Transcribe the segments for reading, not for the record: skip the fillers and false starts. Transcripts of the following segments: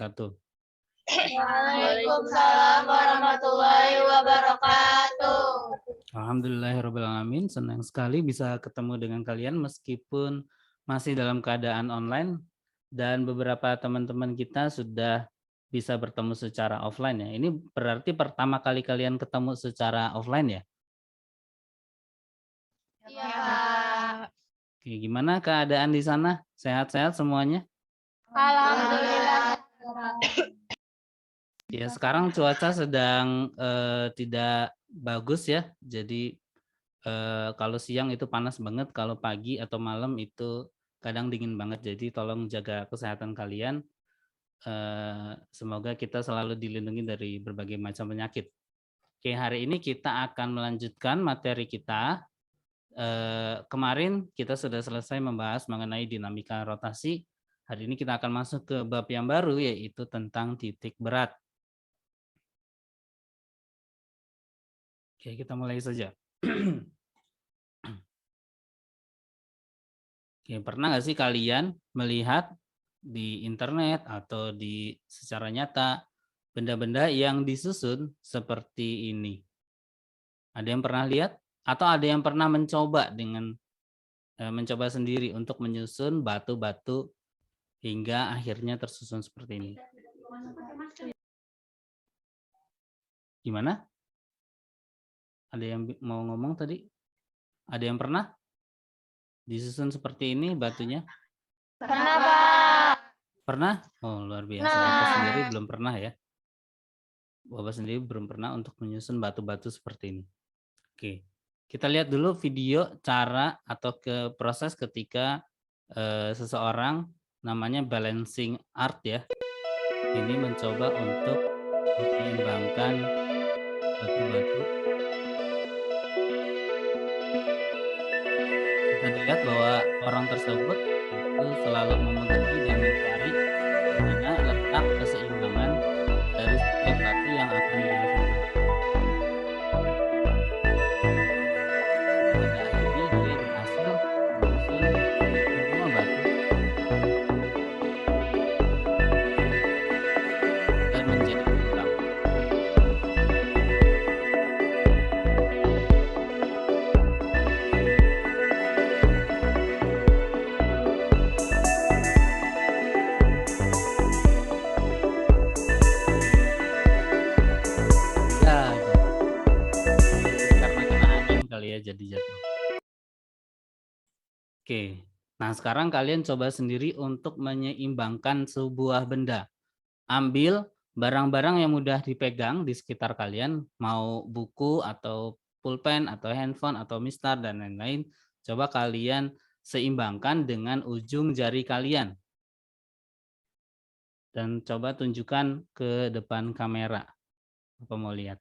wabarakatuh. Waalaikumsalam warahmatullahi wabarakatuh. Alhamdulillahirrabbilalamin, senang sekali bisa ketemu dengan kalian meskipun masih dalam keadaan online dan beberapa teman-teman kita sudah bisa bertemu secara offline ya. Ini berarti pertama kali kalian ketemu secara offline ya? Iya, Pak. Oke, gimana keadaan di sana? Sehat-sehat semuanya? Alhamdulillah. Ya, sekarang cuaca sedang tidak bagus ya. Jadi kalau siang itu panas banget, kalau pagi atau malam itu kadang dingin banget. Jadi tolong jaga kesehatan kalian. Semoga kita selalu dilindungi dari berbagai macam penyakit. Oke, hari ini kita akan melanjutkan materi kita. Kemarin kita sudah selesai membahas mengenai dinamika rotasi. Hari ini kita akan masuk ke bab yang baru, yaitu tentang titik berat. Oke, kita mulai saja. Oke, pernah nggak sih kalian melihat di internet atau di secara nyata benda-benda yang disusun seperti ini? Ada yang pernah lihat? Atau ada yang pernah mencoba mencoba sendiri untuk menyusun batu-batu hingga akhirnya tersusun seperti ini? Gimana? Ada yang mau ngomong tadi? Ada yang pernah disusun seperti ini batunya? Pernah, Pak. Pernah? Oh, luar biasa. Bapak sendiri belum pernah ya? Bapak sendiri belum pernah untuk menyusun batu-batu seperti ini. Oke, kita lihat dulu video cara atau ke proses ketika seseorang namanya balancing art ya. Ini mencoba untuk menyeimbangkan batu-batu. Kita lihat bahwa orang tersebut itu selalu memegangi dan mencari di mana letak keseimbangan dari setiap batu yang akan dia susun. Pada akhirnya dia berhasil menyusun semua batu dan menjadi bintang. Ya, karena kena angin kali ya jadi jatuh. Oke, nah sekarang kalian coba sendiri untuk menyeimbangkan sebuah benda. Ambil barang-barang yang mudah dipegang di sekitar kalian, mau buku atau pulpen atau handphone atau mistar dan lain-lain. Coba kalian seimbangkan dengan ujung jari kalian. Dan coba tunjukkan ke depan kamera. Apa mau lihat?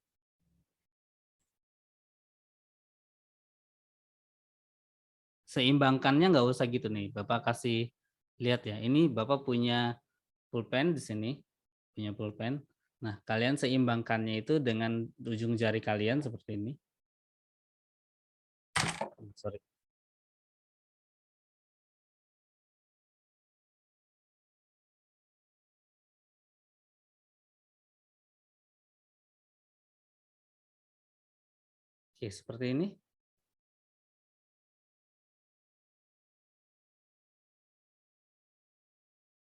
Seimbangkannya nggak usah gitu nih. Bapak kasih lihat ya. Ini Bapak punya pulpen di sini. Punya pulpen. Nah, kalian seimbangkannya itu dengan ujung jari kalian seperti ini. Sorry. Oke, seperti ini.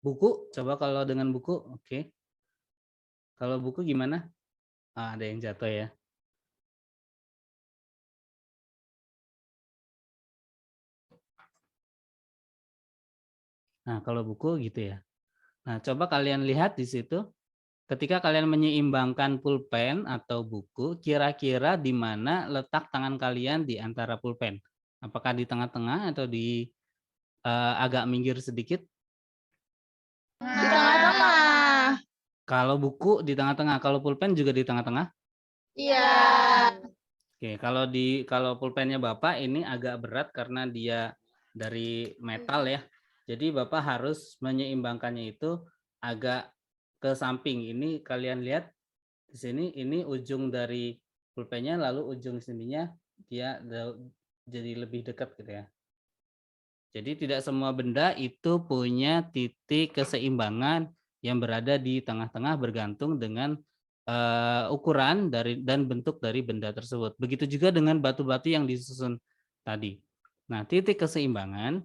Buku, coba kalau dengan buku, oke. Kalau buku gimana? Ah, ada yang jatuh ya. Nah, kalau buku gitu ya. Nah, coba kalian lihat di situ. Ketika kalian menyeimbangkan pulpen atau buku, kira-kira di mana letak tangan kalian di antara pulpen? Apakah di tengah-tengah atau di agak minggir sedikit? Di tengah-tengah. Kalau buku di tengah-tengah, kalau pulpen juga di tengah-tengah? Iya. Oke, kalau pulpennya Bapak ini agak berat karena dia dari metal ya. Jadi Bapak harus menyeimbangkannya itu agak ke samping. Ini kalian lihat di sini, ini ujung dari pulpennya, lalu ujung sininya dia jadi lebih dekat gitu ya. Jadi tidak semua benda itu punya titik keseimbangan yang berada di tengah-tengah bergantung dengan ukuran dan bentuk dari benda tersebut. Begitu juga dengan batu-batu yang disusun tadi. Nah, titik keseimbangan,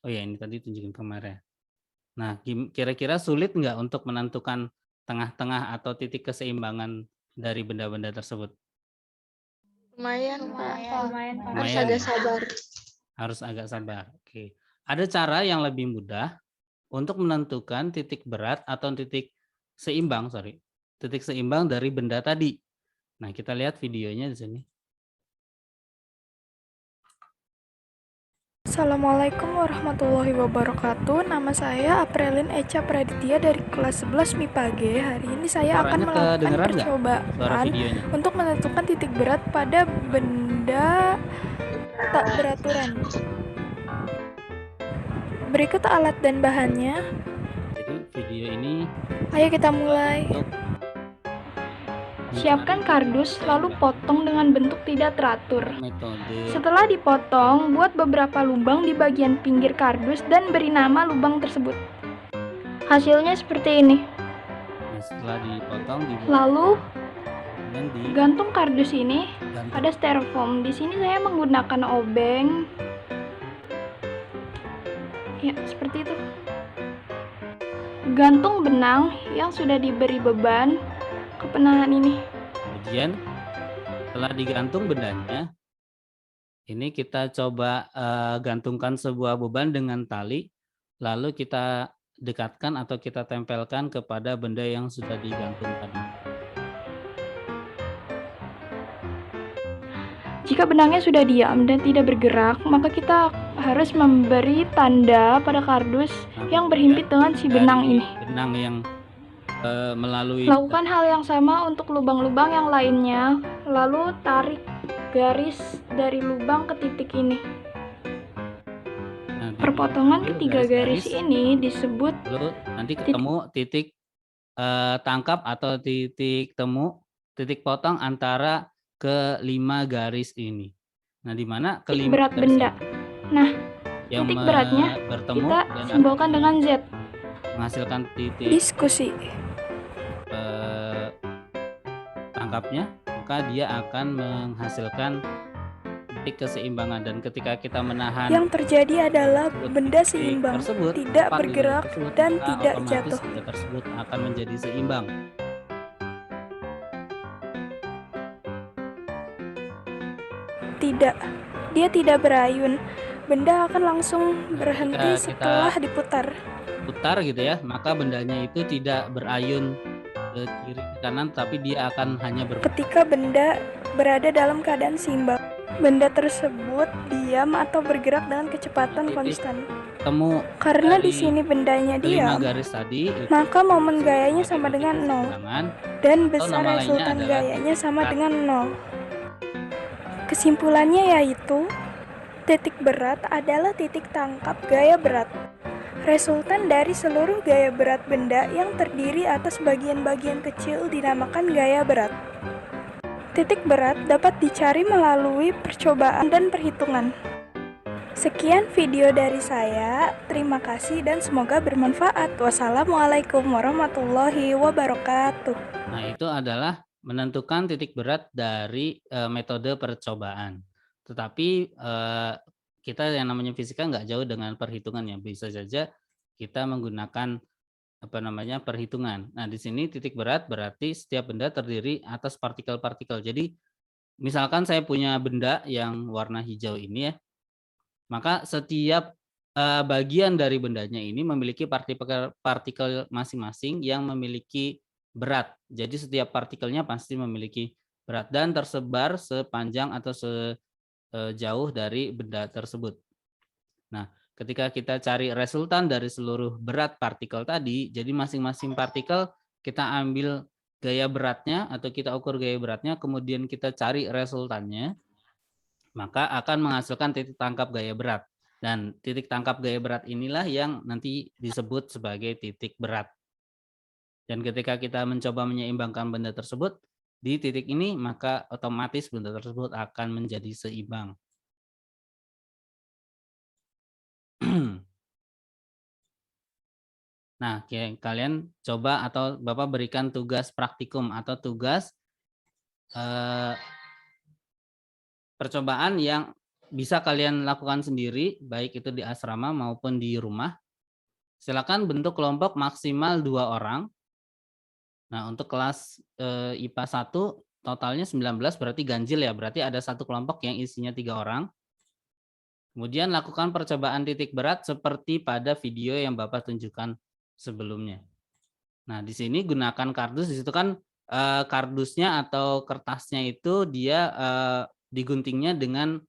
oh ya ini tadi tunjukin kamera. Nah, kira-kira sulit nggak untuk menentukan tengah-tengah atau titik keseimbangan dari benda-benda tersebut? Lumayan, Pak. Lumayan, Pak. Harus Lumayan agak ya? sabar. Harus agak sabar. Oke. Ada cara yang lebih mudah untuk menentukan titik berat atau titik seimbang, titik seimbang dari benda tadi. Nah, kita lihat videonya di sini. Assalamualaikum warahmatullahi wabarakatuh. Nama saya Aprelin Echa Praditya dari kelas 11 MIPA G. Hari ini saya akan Suaranya melakukan kedengeran nggak? Suara percobaan videonya. untuk menentukan titik berat pada benda tak beraturan. Berikut alat dan bahannya. Jadi video ini Ayo kita mulai. untuk Siapkan kardus, lalu potong dengan bentuk tidak teratur. metode. Setelah dipotong, buat beberapa lubang di bagian pinggir kardus dan beri nama lubang tersebut. Hasilnya seperti ini. Nah, setelah dipotong dibuat Lalu, dan gantung kardus ini digantung. pada styrofoam. Di sini saya menggunakan obeng. Ya, seperti itu. Gantung benang yang sudah diberi beban ke penahan ini. Kemudian setelah digantung bendanya, ini kita coba gantungkan sebuah beban dengan tali, lalu kita dekatkan atau kita tempelkan kepada benda yang sudah digantung tadi. Jika benangnya sudah diam dan tidak bergerak, maka kita harus memberi tanda pada kardus Nah, yang berhimpit dengan si benang dari ini. benang yang melalui Lakukan hal yang sama untuk lubang-lubang yang lainnya, lalu tarik garis dari lubang ke titik ini. Nah, Perpotongan ketiga garis ini disebut lalu nanti ketemu titik tangkap atau titik temu, titik potong antara kelima garis ini. Nah, di mana titik kelima berat garis benda. ini Nah, yang titik beratnya bertemu kita dan simbolkan dengan Z. menghasilkan titik Diskusi. tangkapnya, maka dia akan menghasilkan titik keseimbangan. Dan ketika kita menahan Yang terjadi adalah benda titik seimbang, tersebut, tidak tepat di titik bergerak tersebut, dan maka tidak otomatis jatuh. benda tersebut akan menjadi seimbang. Tidak, dia tidak berayun. Benda akan langsung berhenti Ketika setelah diputar. putar gitu ya, maka bendanya itu tidak berayun ke kiri ke kanan, tapi dia akan hanya Ketika benda berada dalam keadaan seimbang, benda tersebut diam atau bergerak dengan kecepatan konstan. bertemu. Karena di Dari sini bendanya kelima diam, garis tadi, maka momen gayanya sebagai sama titik dengan 0 keseimbangan, dan atau besar nama lainnya resultan adalah gayanya titik sama berat. dengan 0. Kesimpulannya yaitu titik berat adalah titik tangkap gaya berat. Resultan dari seluruh gaya berat benda yang terdiri atas bagian-bagian kecil dinamakan gaya berat. Titik berat dapat dicari melalui percobaan dan perhitungan. Sekian video dari saya. Terima kasih dan semoga bermanfaat. Wassalamualaikum warahmatullahi wabarakatuh. Nah, itu adalah menentukan titik berat dari metode percobaan. Tetapi kita yang namanya fisika nggak jauh dengan perhitungan ya. Bisa saja kita menggunakan perhitungan. Nah, di sini titik berat berarti setiap benda terdiri atas partikel-partikel. Jadi, misalkan saya punya benda yang warna hijau ini ya, maka setiap bagian dari bendanya ini memiliki partikel masing-masing yang memiliki berat. Jadi setiap partikelnya pasti memiliki berat dan tersebar sepanjang atau sejauh dari benda tersebut. Nah, ketika kita cari resultan dari seluruh berat partikel tadi, jadi masing-masing partikel kita ambil gaya beratnya atau kita ukur gaya beratnya, kemudian kita cari resultannya, maka akan menghasilkan titik tangkap gaya berat. Dan titik tangkap gaya berat inilah yang nanti disebut sebagai titik berat. Dan ketika kita mencoba menyeimbangkan benda tersebut, di titik ini maka otomatis benda tersebut akan menjadi seimbang. Nah, kalian coba atau Bapak berikan tugas praktikum atau tugas percobaan yang bisa kalian lakukan sendiri, baik itu di asrama maupun di rumah. Silakan bentuk kelompok maksimal 2 orang. Nah, untuk kelas IPA 1 totalnya 19 berarti ganjil ya, berarti ada satu kelompok yang isinya 3 orang. Kemudian lakukan percobaan titik berat seperti pada video yang Bapak tunjukkan sebelumnya. Nah, di sini gunakan kardus, di situ kan kardusnya atau kertasnya itu dia diguntingnya dengan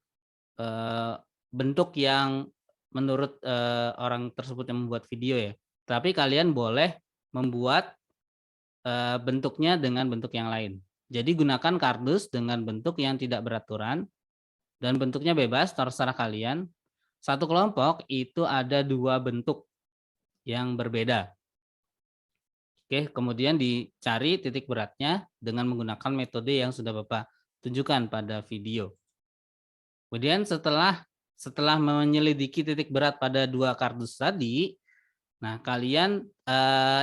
bentuk yang menurut orang tersebut yang membuat video ya. Tapi kalian boleh membuat bentuknya dengan bentuk yang lain. Jadi gunakan kardus dengan bentuk yang tidak beraturan dan bentuknya bebas, terserah kalian. Satu kelompok itu ada 2 bentuk yang berbeda. Oke, kemudian dicari titik beratnya dengan menggunakan metode yang sudah Bapak tunjukkan pada video. Kemudian setelah menyelidiki titik berat pada 2 kardus tadi, nah kalian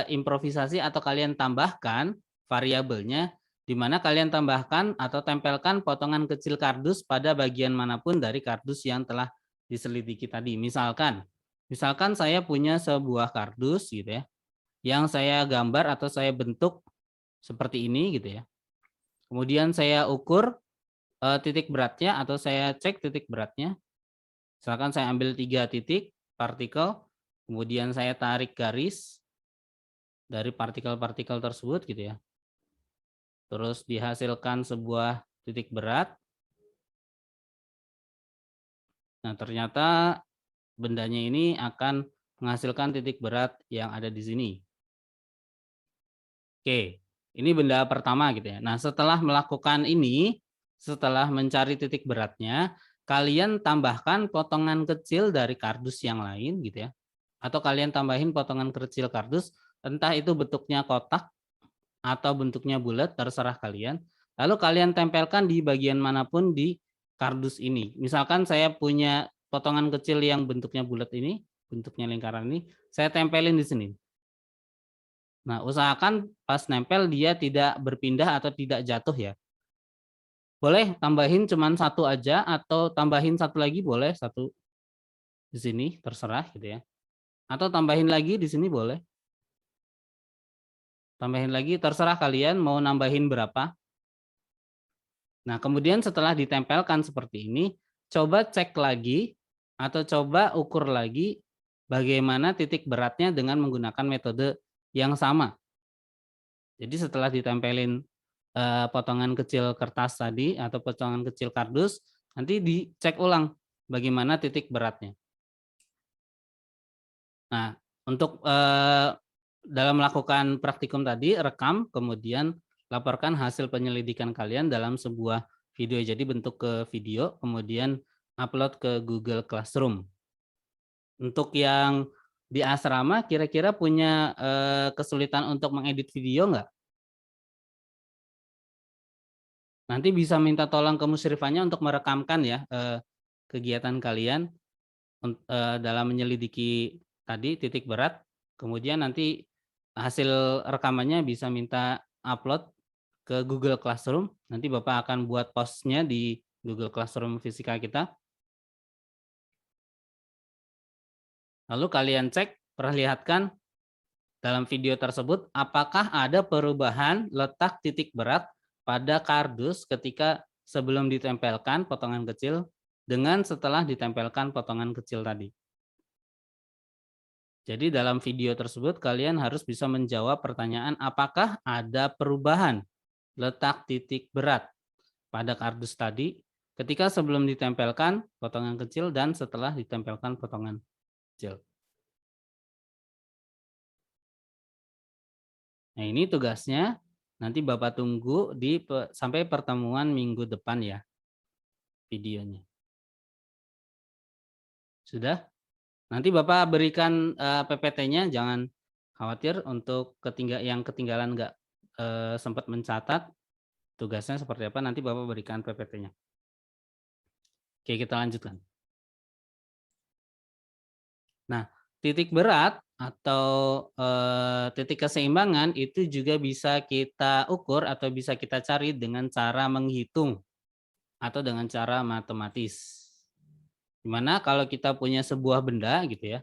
improvisasi atau kalian tambahkan variabelnya, di mana kalian tambahkan atau tempelkan potongan kecil kardus pada bagian manapun dari kardus yang telah diselidiki tadi. Misalkan saya punya sebuah kardus gitu ya, yang saya gambar atau saya bentuk seperti ini gitu ya. Kemudian saya ukur titik beratnya atau saya cek titik beratnya. Misalkan saya ambil 3 titik partikel, kemudian saya tarik garis dari partikel-partikel tersebut gitu ya. Terus dihasilkan sebuah titik berat. Nah, ternyata bendanya ini akan menghasilkan titik berat yang ada di sini. Oke, ini benda pertama gitu ya. Nah, setelah melakukan ini, setelah mencari titik beratnya, kalian tambahkan potongan kecil dari kardus yang lain gitu ya. Atau kalian tambahin potongan kecil kardus, entah itu bentuknya kotak atau bentuknya bulat, terserah kalian. Lalu kalian tempelkan di bagian manapun di kardus ini. Misalkan saya punya potongan kecil yang bentuknya bulat ini, bentuknya lingkaran ini, saya tempelin di sini. Nah, usahakan pas nempel dia tidak berpindah atau tidak jatuh ya. Boleh tambahin cuman 1 aja atau tambahin 1 lagi boleh, 1 di sini terserah gitu ya. Atau tambahin lagi di sini boleh. Tambahin lagi terserah kalian mau nambahin berapa. Nah, kemudian setelah ditempelkan seperti ini, coba cek lagi atau coba ukur lagi bagaimana titik beratnya dengan menggunakan metode yang sama. Jadi setelah ditempelin potongan kecil kertas tadi atau potongan kecil kardus, nanti dicek ulang bagaimana titik beratnya. Nah, untuk dalam melakukan praktikum tadi, rekam, kemudian laporkan hasil penyelidikan kalian dalam sebuah video. Jadi bentuk ke video, kemudian upload ke Google Classroom. Untuk yang di asrama, kira-kira punya kesulitan untuk mengedit video nggak? Nanti bisa minta tolong ke musyrifanya untuk merekamkan ya kegiatan kalian dalam menyelidiki tadi titik berat. Kemudian nanti hasil rekamannya bisa minta upload ke Google Classroom. Nanti Bapak akan buat postnya di Google Classroom fisika kita. Lalu kalian cek, perlihatkan dalam video tersebut apakah ada perubahan letak titik berat pada kardus ketika sebelum ditempelkan potongan kecil dengan setelah ditempelkan potongan kecil tadi. Jadi dalam video tersebut kalian harus bisa menjawab pertanyaan apakah ada perubahan letak titik berat pada kardus tadi ketika sebelum ditempelkan potongan kecil dan setelah ditempelkan potongan kecil. Nah, ini tugasnya. Nanti Bapak tunggu sampai pertemuan minggu depan ya videonya. Sudah? Nanti Bapak berikan PPT-nya, jangan khawatir untuk yang ketinggalan nggak sempat mencatat tugasnya seperti apa, nanti Bapak berikan PPT-nya. Oke, kita lanjutkan. Nah, titik berat atau titik keseimbangan itu juga bisa kita ukur atau bisa kita cari dengan cara menghitung atau dengan cara matematis. Dimana kalau kita punya sebuah benda gitu ya,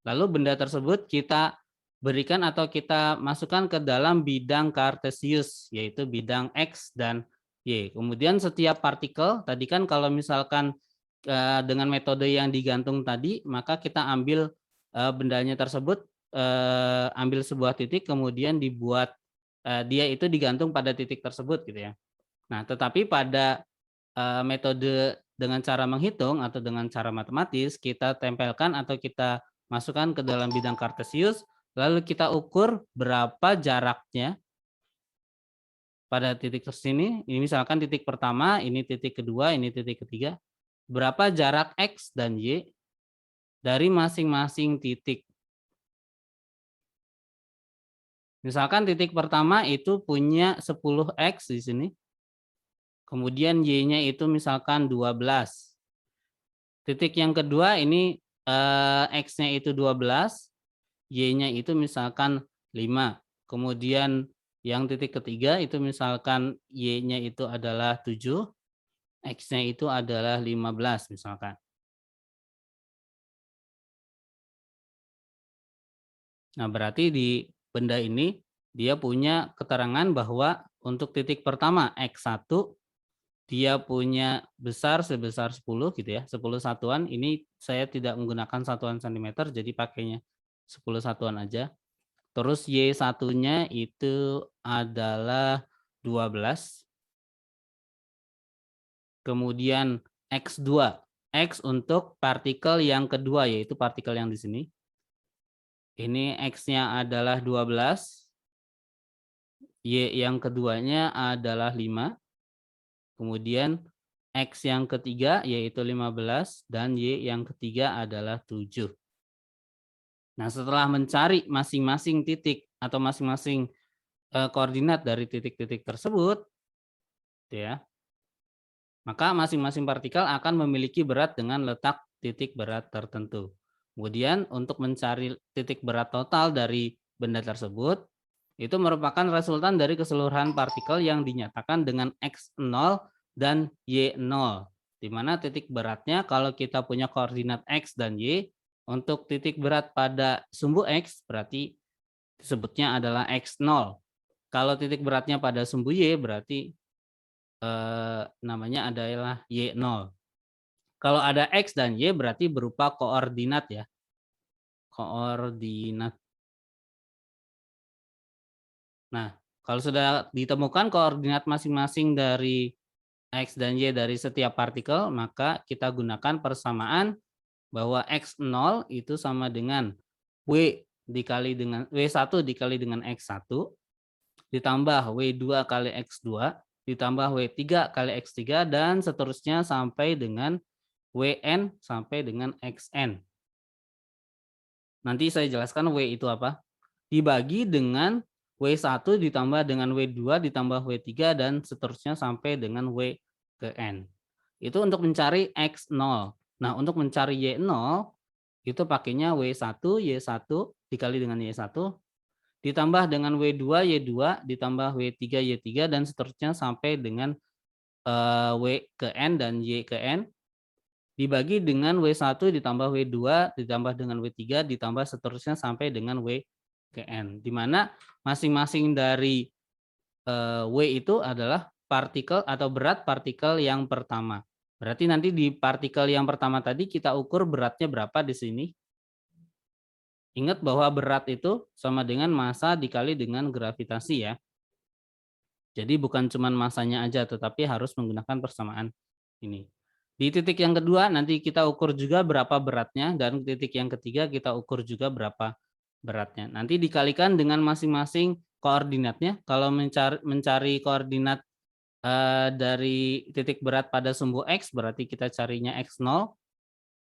lalu benda tersebut kita berikan atau kita masukkan ke dalam bidang kartesius, yaitu bidang X dan Y. Kemudian setiap partikel, tadi kan kalau misalkan dengan metode yang digantung tadi, maka kita ambil bendanya tersebut, ambil sebuah titik, kemudian dibuat dia itu digantung pada titik tersebut gitu ya. Nah, tetapi pada metode dengan cara menghitung atau dengan cara matematis, kita tempelkan atau kita masukkan ke dalam bidang kartesius, lalu kita ukur berapa jaraknya pada titik sini. Ini misalkan titik pertama, ini titik kedua, ini titik ketiga. Berapa jarak X dan Y dari masing-masing titik. Misalkan titik pertama itu punya 10X di sini. Kemudian Y-nya itu misalkan 12. Titik yang kedua ini X-nya itu 12, Y-nya itu misalkan 5. Kemudian yang titik ketiga itu misalkan Y-nya itu adalah 7, X-nya itu adalah 15 misalkan. Nah, berarti di benda ini dia punya keterangan bahwa untuk titik pertama X1 dia punya besar sebesar 10 gitu ya, 10 satuan. Ini saya tidak menggunakan satuan cm, jadi pakainya 10 satuan aja. Terus Y1-nya itu adalah 12. Kemudian X2. X untuk partikel yang kedua, yaitu partikel yang di sini. Ini X-nya adalah 12. Y yang keduanya adalah 5. Kemudian X yang ketiga yaitu 15 dan Y yang ketiga adalah 7. Nah, setelah mencari masing-masing titik atau masing-masing koordinat dari titik-titik tersebut, ya, maka masing-masing partikel akan memiliki berat dengan letak titik berat tertentu. Kemudian untuk mencari titik berat total dari benda tersebut, itu merupakan resultan dari keseluruhan partikel yang dinyatakan dengan X0 dan Y0. Di mana titik beratnya kalau kita punya koordinat X dan Y, untuk titik berat pada sumbu X berarti disebutnya adalah X0. Kalau titik beratnya pada sumbu Y berarti namanya adalah Y0. Kalau ada X dan Y berarti berupa koordinat ya. Koordinat. Nah, kalau sudah ditemukan koordinat masing-masing dari X dan Y dari setiap partikel, maka kita gunakan persamaan bahwa X0 itu sama dengan W dikali dengan W1 dikali dengan X1 ditambah W2 kali X2 ditambah W3 kali X3 dan seterusnya sampai dengan Wn sampai dengan Xn. Nanti saya jelaskan W itu apa. Dibagi dengan W1 ditambah dengan W2 ditambah W3 dan seterusnya sampai dengan W ke N. Itu untuk mencari X0. Nah, untuk mencari Y0 itu pakainya W1, Y1 dikali dengan Y1 ditambah dengan W2, Y2 ditambah W3, Y3 dan seterusnya sampai dengan W ke N dan Y ke N dibagi dengan W1 ditambah W2 ditambah dengan W3 ditambah seterusnya sampai dengan W ke N, di mana masing-masing dari W itu adalah partikel atau berat partikel yang pertama. Berarti nanti di partikel yang pertama tadi kita ukur beratnya berapa di sini. Ingat bahwa berat itu sama dengan massa dikali dengan gravitasi ya. Jadi bukan cuma massanya aja, tetapi harus menggunakan persamaan ini. Di titik yang kedua nanti kita ukur juga berapa beratnya, dan titik yang ketiga kita ukur juga berapa beratnya. Nanti dikalikan dengan masing-masing koordinatnya. Kalau mencari koordinat dari titik berat pada sumbu X, berarti kita carinya X0.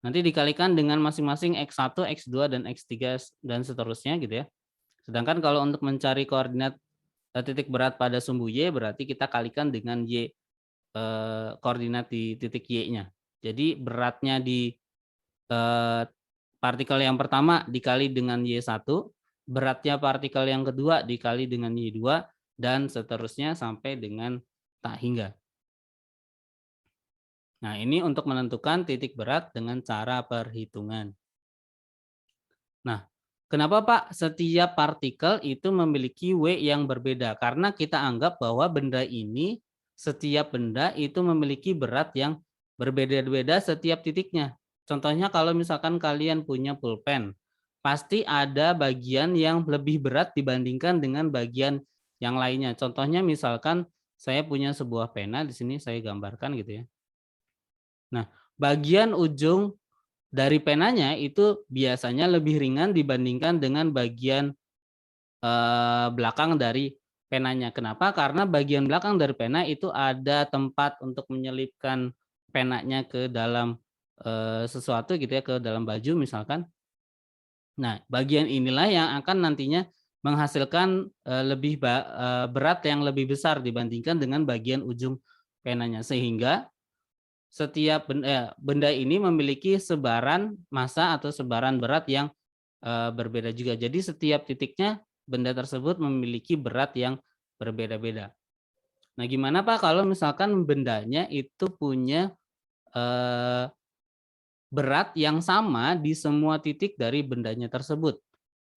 Nanti dikalikan dengan masing-masing X1, X2, dan X3, dan seterusnya gitu ya. Sedangkan kalau untuk mencari koordinat titik berat pada sumbu Y, berarti kita kalikan dengan Y, koordinat di titik Y-nya. Jadi beratnya di partikel yang pertama dikali dengan Y1, beratnya partikel yang kedua dikali dengan Y2, dan seterusnya sampai dengan tak hingga. Nah, ini untuk menentukan titik berat dengan cara perhitungan. Nah, kenapa Pak setiap partikel itu memiliki W yang berbeda? Karena kita anggap bahwa setiap benda itu memiliki berat yang berbeda-beda setiap titiknya. Contohnya kalau misalkan kalian punya pulpen, pasti ada bagian yang lebih berat dibandingkan dengan bagian yang lainnya. Contohnya misalkan saya punya sebuah pena, di sini saya gambarkan gitu ya. Nah, bagian ujung dari penanya itu biasanya lebih ringan dibandingkan dengan bagian belakang dari penanya. Kenapa? Karena bagian belakang dari pena itu ada tempat untuk menyelipkan penanya ke dalam sesuatu gitu ya, ke dalam baju misalkan. Nah, bagian inilah yang akan nantinya menghasilkan berat yang lebih besar dibandingkan dengan bagian ujung penanya, sehingga setiap benda ini memiliki sebaran massa atau sebaran berat yang berbeda juga. Jadi setiap titiknya benda tersebut memiliki berat yang berbeda-beda. Nah, gimana Pak kalau misalkan bendanya itu punya berat yang sama di semua titik dari bendanya tersebut?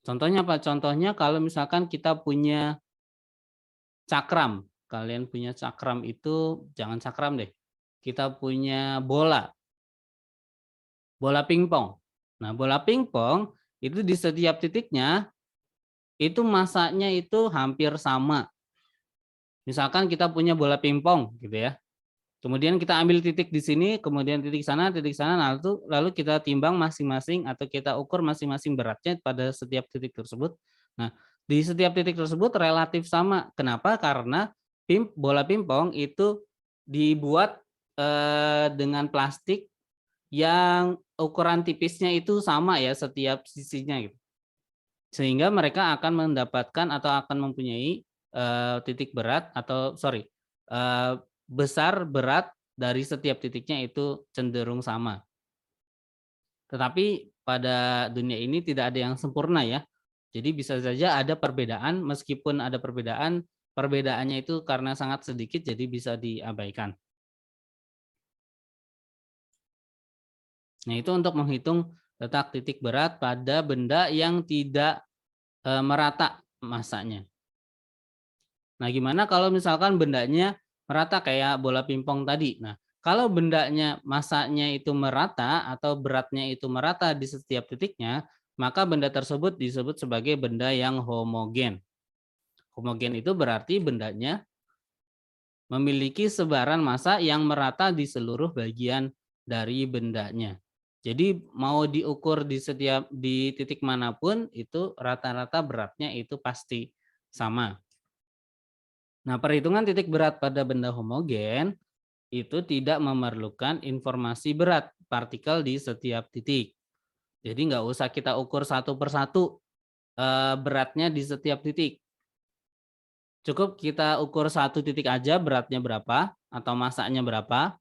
Contohnya Pak, contohnya kalau misalkan kita punya cakram, kalian punya cakram itu, jangan cakram deh, kita punya bola pingpong. Nah, bola pingpong itu di setiap titiknya itu massanya itu hampir sama. Misalkan kita punya bola pingpong gitu ya. Kemudian kita ambil titik di sini, kemudian titik sana, lalu kita timbang masing-masing atau kita ukur masing-masing beratnya pada setiap titik tersebut. Nah, di setiap titik tersebut relatif sama. Kenapa? Karena bola pingpong itu dibuat dengan plastik yang ukuran tipisnya itu sama ya setiap sisinya gitu. Sehingga mereka akan mendapatkan atau akan mempunyai titik berat atau besar berat dari setiap titiknya itu cenderung sama. Tetapi pada dunia ini tidak ada yang sempurna ya. Jadi bisa saja ada perbedaan, meskipun ada perbedaan, perbedaannya itu karena sangat sedikit jadi bisa diabaikan. Nah, itu untuk menghitung letak titik berat pada benda yang tidak merata massanya. Nah, gimana kalau misalkan bendanya merata kayak bola pingpong tadi? Nah, kalau bendanya massanya itu merata atau beratnya itu merata di setiap titiknya, maka benda tersebut disebut sebagai benda yang homogen. Homogen itu berarti bendanya memiliki sebaran massa yang merata di seluruh bagian dari bendanya. Jadi mau diukur di titik manapun itu rata-rata beratnya itu pasti sama. Nah, perhitungan titik berat pada benda homogen itu tidak memerlukan informasi berat partikel di setiap titik. Jadi nggak usah kita ukur satu persatu beratnya di setiap titik. Cukup kita ukur satu titik aja beratnya berapa atau massanya berapa,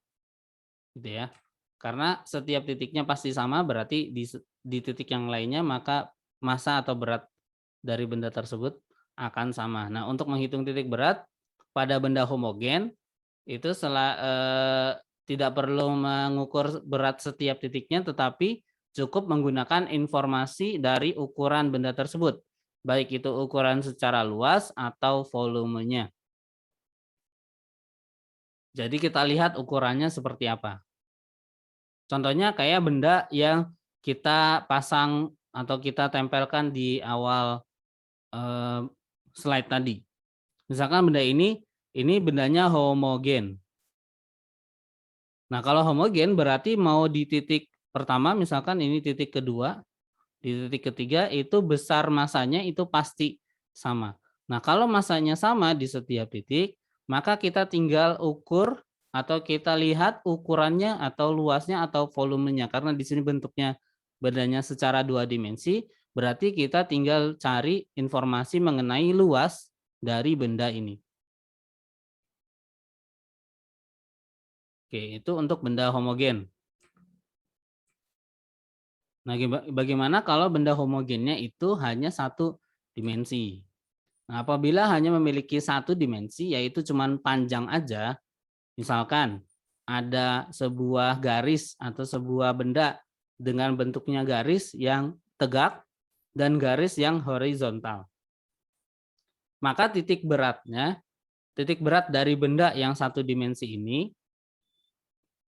gitu ya. Karena setiap titiknya pasti sama, berarti di titik yang lainnya maka massa atau berat dari benda tersebut akan sama. Nah, untuk menghitung titik berat pada benda homogen itu tidak perlu mengukur berat setiap titiknya, tetapi cukup menggunakan informasi dari ukuran benda tersebut, baik itu ukuran secara luas atau volumenya. Jadi kita lihat ukurannya seperti apa. Contohnya kayak benda yang kita pasang atau kita tempelkan di awal slide tadi. Misalkan benda ini bendanya homogen. Nah, kalau homogen berarti mau di titik pertama, misalkan ini titik kedua, di titik ketiga itu besar massanya itu pasti sama. Nah, kalau massanya sama di setiap titik, maka kita tinggal ukur atau kita lihat ukurannya atau luasnya atau volumenya. Karena di sini bentuknya bendanya secara dua dimensi, berarti kita tinggal cari informasi mengenai luas dari benda ini. Oke, itu untuk benda homogen. Nah, bagaimana kalau benda homogennya itu hanya satu dimensi? Nah, apabila hanya memiliki satu dimensi, yaitu cuman panjang aja, misalkan ada sebuah garis atau sebuah benda dengan bentuknya garis yang tegak dan garis yang horizontal. Maka titik berat dari benda yang satu dimensi ini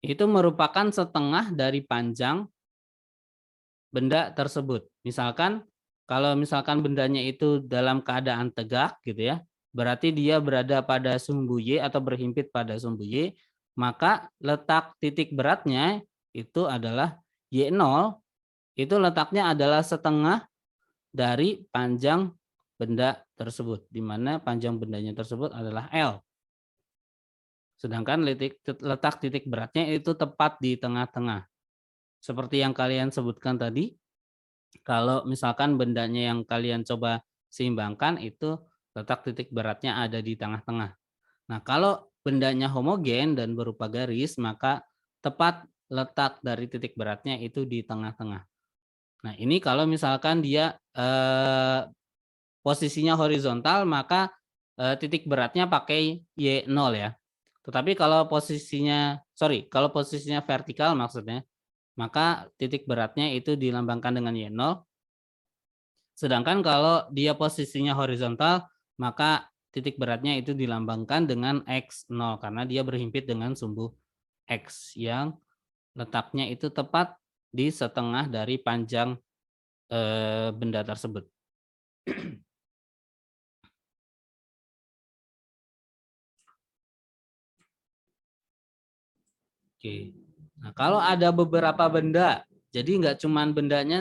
itu merupakan setengah dari panjang benda tersebut. Misalkan kalau misalkan bendanya itu dalam keadaan tegak gitu ya, berarti dia berada pada sumbu Y atau berhimpit pada sumbu Y, maka letak titik beratnya itu adalah Y0, itu letaknya adalah setengah dari panjang benda tersebut, di mana panjang bendanya tersebut adalah L. Sedangkan letak titik beratnya itu tepat di tengah-tengah. Seperti yang kalian sebutkan tadi, kalau misalkan bendanya yang kalian coba seimbangkan itu letak titik beratnya ada di tengah-tengah. Nah, kalau bendanya homogen dan berupa garis, maka tepat letak dari titik beratnya itu di tengah-tengah. Nah, ini kalau misalkan dia posisinya horizontal, maka titik beratnya pakai Y0 ya. Tetapi kalau posisinya vertikal maksudnya, maka titik beratnya itu dilambangkan dengan Y0. Sedangkan kalau dia posisinya horizontal, maka titik beratnya itu dilambangkan dengan X0 karena dia berhimpit dengan sumbu X yang letaknya itu tepat di setengah dari panjang benda tersebut. Oke. Nah, kalau ada beberapa benda, jadi nggak cuman bendanya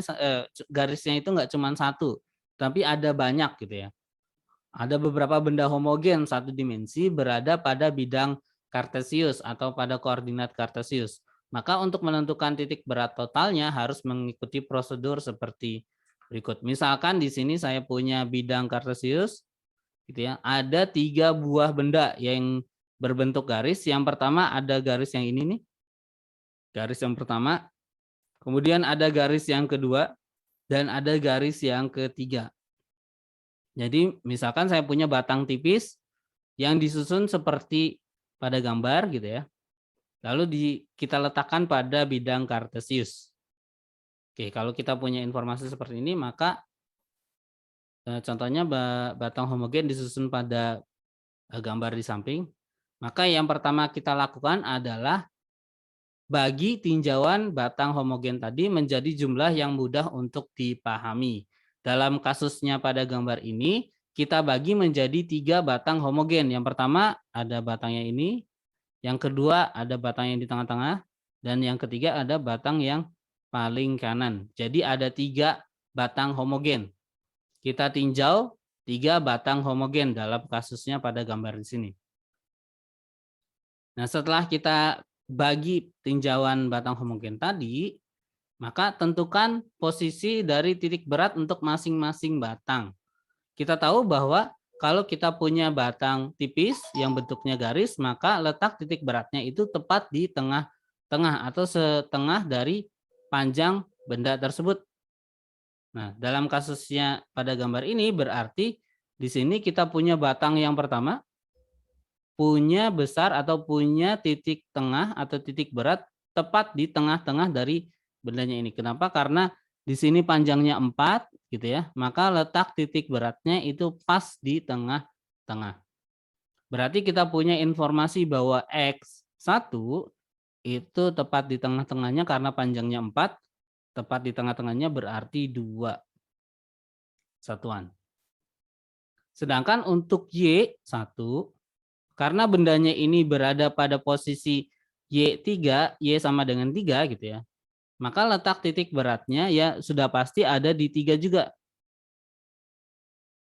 garisnya itu nggak cuman satu, tapi ada banyak gitu ya. Ada beberapa benda homogen satu dimensi berada pada bidang kartesius atau pada koordinat kartesius. Maka untuk menentukan titik berat totalnya harus mengikuti prosedur seperti berikut. Misalkan di sini saya punya bidang kartesius, gitu ya. Ada 3 buah benda yang berbentuk garis. Yang pertama ada garis yang ini nih, garis yang pertama. Kemudian ada garis yang kedua dan ada garis yang ketiga. Jadi misalkan saya punya batang tipis yang disusun seperti pada gambar gitu ya. Lalu kita letakkan pada bidang kartesius. Oke, kalau kita punya informasi seperti ini, maka contohnya batang homogen disusun pada gambar di samping. Maka yang pertama kita lakukan adalah bagi tinjauan batang homogen tadi menjadi jumlah yang mudah untuk dipahami. Dalam kasusnya pada gambar ini, kita bagi menjadi 3 batang homogen. Yang pertama ada batangnya ini, yang kedua ada batang yang di tengah-tengah, dan yang ketiga ada batang yang paling kanan. Jadi ada 3 batang homogen. Kita tinjau 3 batang homogen dalam kasusnya pada gambar di sini. Nah, setelah kita bagi tinjauan batang homogen tadi, maka tentukan posisi dari titik berat untuk masing-masing batang. Kita tahu bahwa kalau kita punya batang tipis yang bentuknya garis, maka letak titik beratnya itu tepat di tengah-tengah atau setengah dari panjang benda tersebut. Nah, dalam kasusnya pada gambar ini berarti di sini kita punya batang yang pertama, punya besar atau punya titik tengah atau titik berat tepat di tengah-tengah dari bendanya ini. Kenapa? Karena di sini panjangnya 4 gitu ya, maka letak titik beratnya itu pas di tengah-tengah. Berarti kita punya informasi bahwa X1 itu tepat di tengah-tengahnya karena panjangnya 4, tepat di tengah-tengahnya berarti 2 satuan. Sedangkan untuk Y1, karena bendanya ini berada pada posisi Y3, Y sama dengan 3 gitu ya, maka letak titik beratnya ya sudah pasti ada di 3 juga.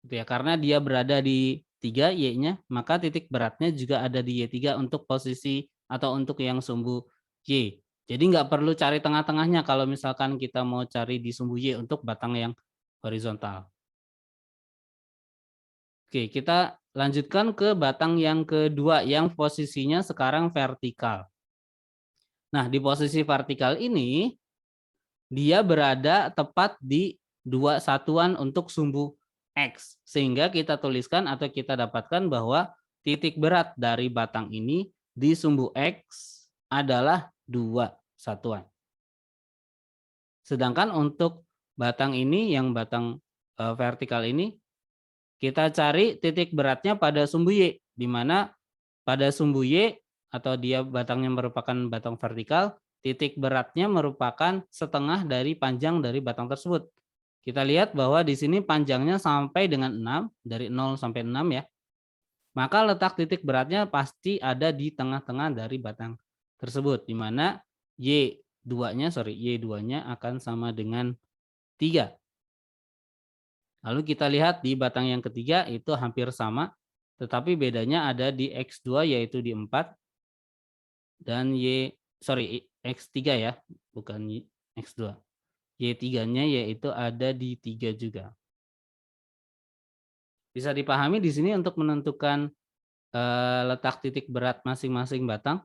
Gitu ya, karena dia berada di 3 Y-nya, maka titik beratnya juga ada di Y3 untuk posisi atau untuk yang sumbu Y. Jadi nggak perlu cari tengah-tengahnya kalau misalkan kita mau cari di sumbu Y untuk batang yang horizontal. Oke, kita lanjutkan ke batang yang kedua yang posisinya sekarang vertikal. Nah, di posisi vertikal ini, dia berada tepat di dua satuan untuk sumbu X. Sehingga kita tuliskan atau kita dapatkan bahwa titik berat dari batang ini di sumbu X adalah 2 satuan. Sedangkan untuk batang ini, yang batang vertikal ini, kita cari titik beratnya pada sumbu Y, di mana pada sumbu Y atau dia batangnya merupakan batang vertikal, titik beratnya merupakan setengah dari panjang dari batang tersebut. Kita lihat bahwa di sini panjangnya sampai dengan 6, dari 0 sampai 6 ya. Maka letak titik beratnya pasti ada di tengah-tengah dari batang tersebut, di mana Y2-nya akan sama dengan 3. Lalu kita lihat di batang yang ketiga itu hampir sama, tetapi bedanya ada di X2 yaitu di 4 dan X3 ya, bukan X2. Y3-nya yaitu ada di 3 juga. Bisa dipahami di sini untuk menentukan letak titik berat masing-masing batang.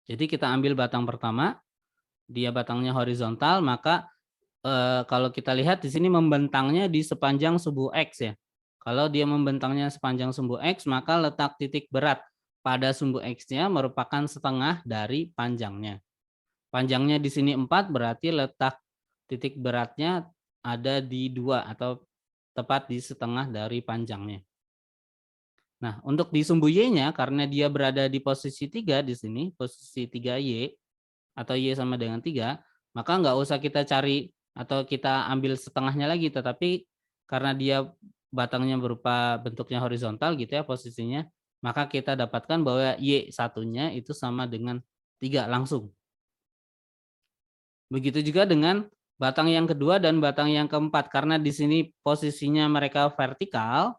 Jadi kita ambil batang pertama, dia batangnya horizontal, maka kalau kita lihat di sini membentangnya di sepanjang sumbu X ya. Kalau dia membentangnya sepanjang sumbu X, maka letak titik berat pada sumbu X-nya merupakan setengah dari panjangnya. Panjangnya di sini 4, berarti letak titik beratnya ada di 2 atau tepat di setengah dari panjangnya. Nah, untuk di sumbu Y-nya, karena dia berada di posisi 3 di sini, posisi 3Y, atau Y sama dengan 3, maka nggak usah kita cari atau kita ambil setengahnya lagi, tetapi karena dia batangnya berupa bentuknya horizontal gitu ya posisinya, maka kita dapatkan bahwa Y1-nya itu sama dengan 3 langsung. Begitu juga dengan batang yang kedua dan batang yang keempat, karena di sini posisinya mereka vertikal,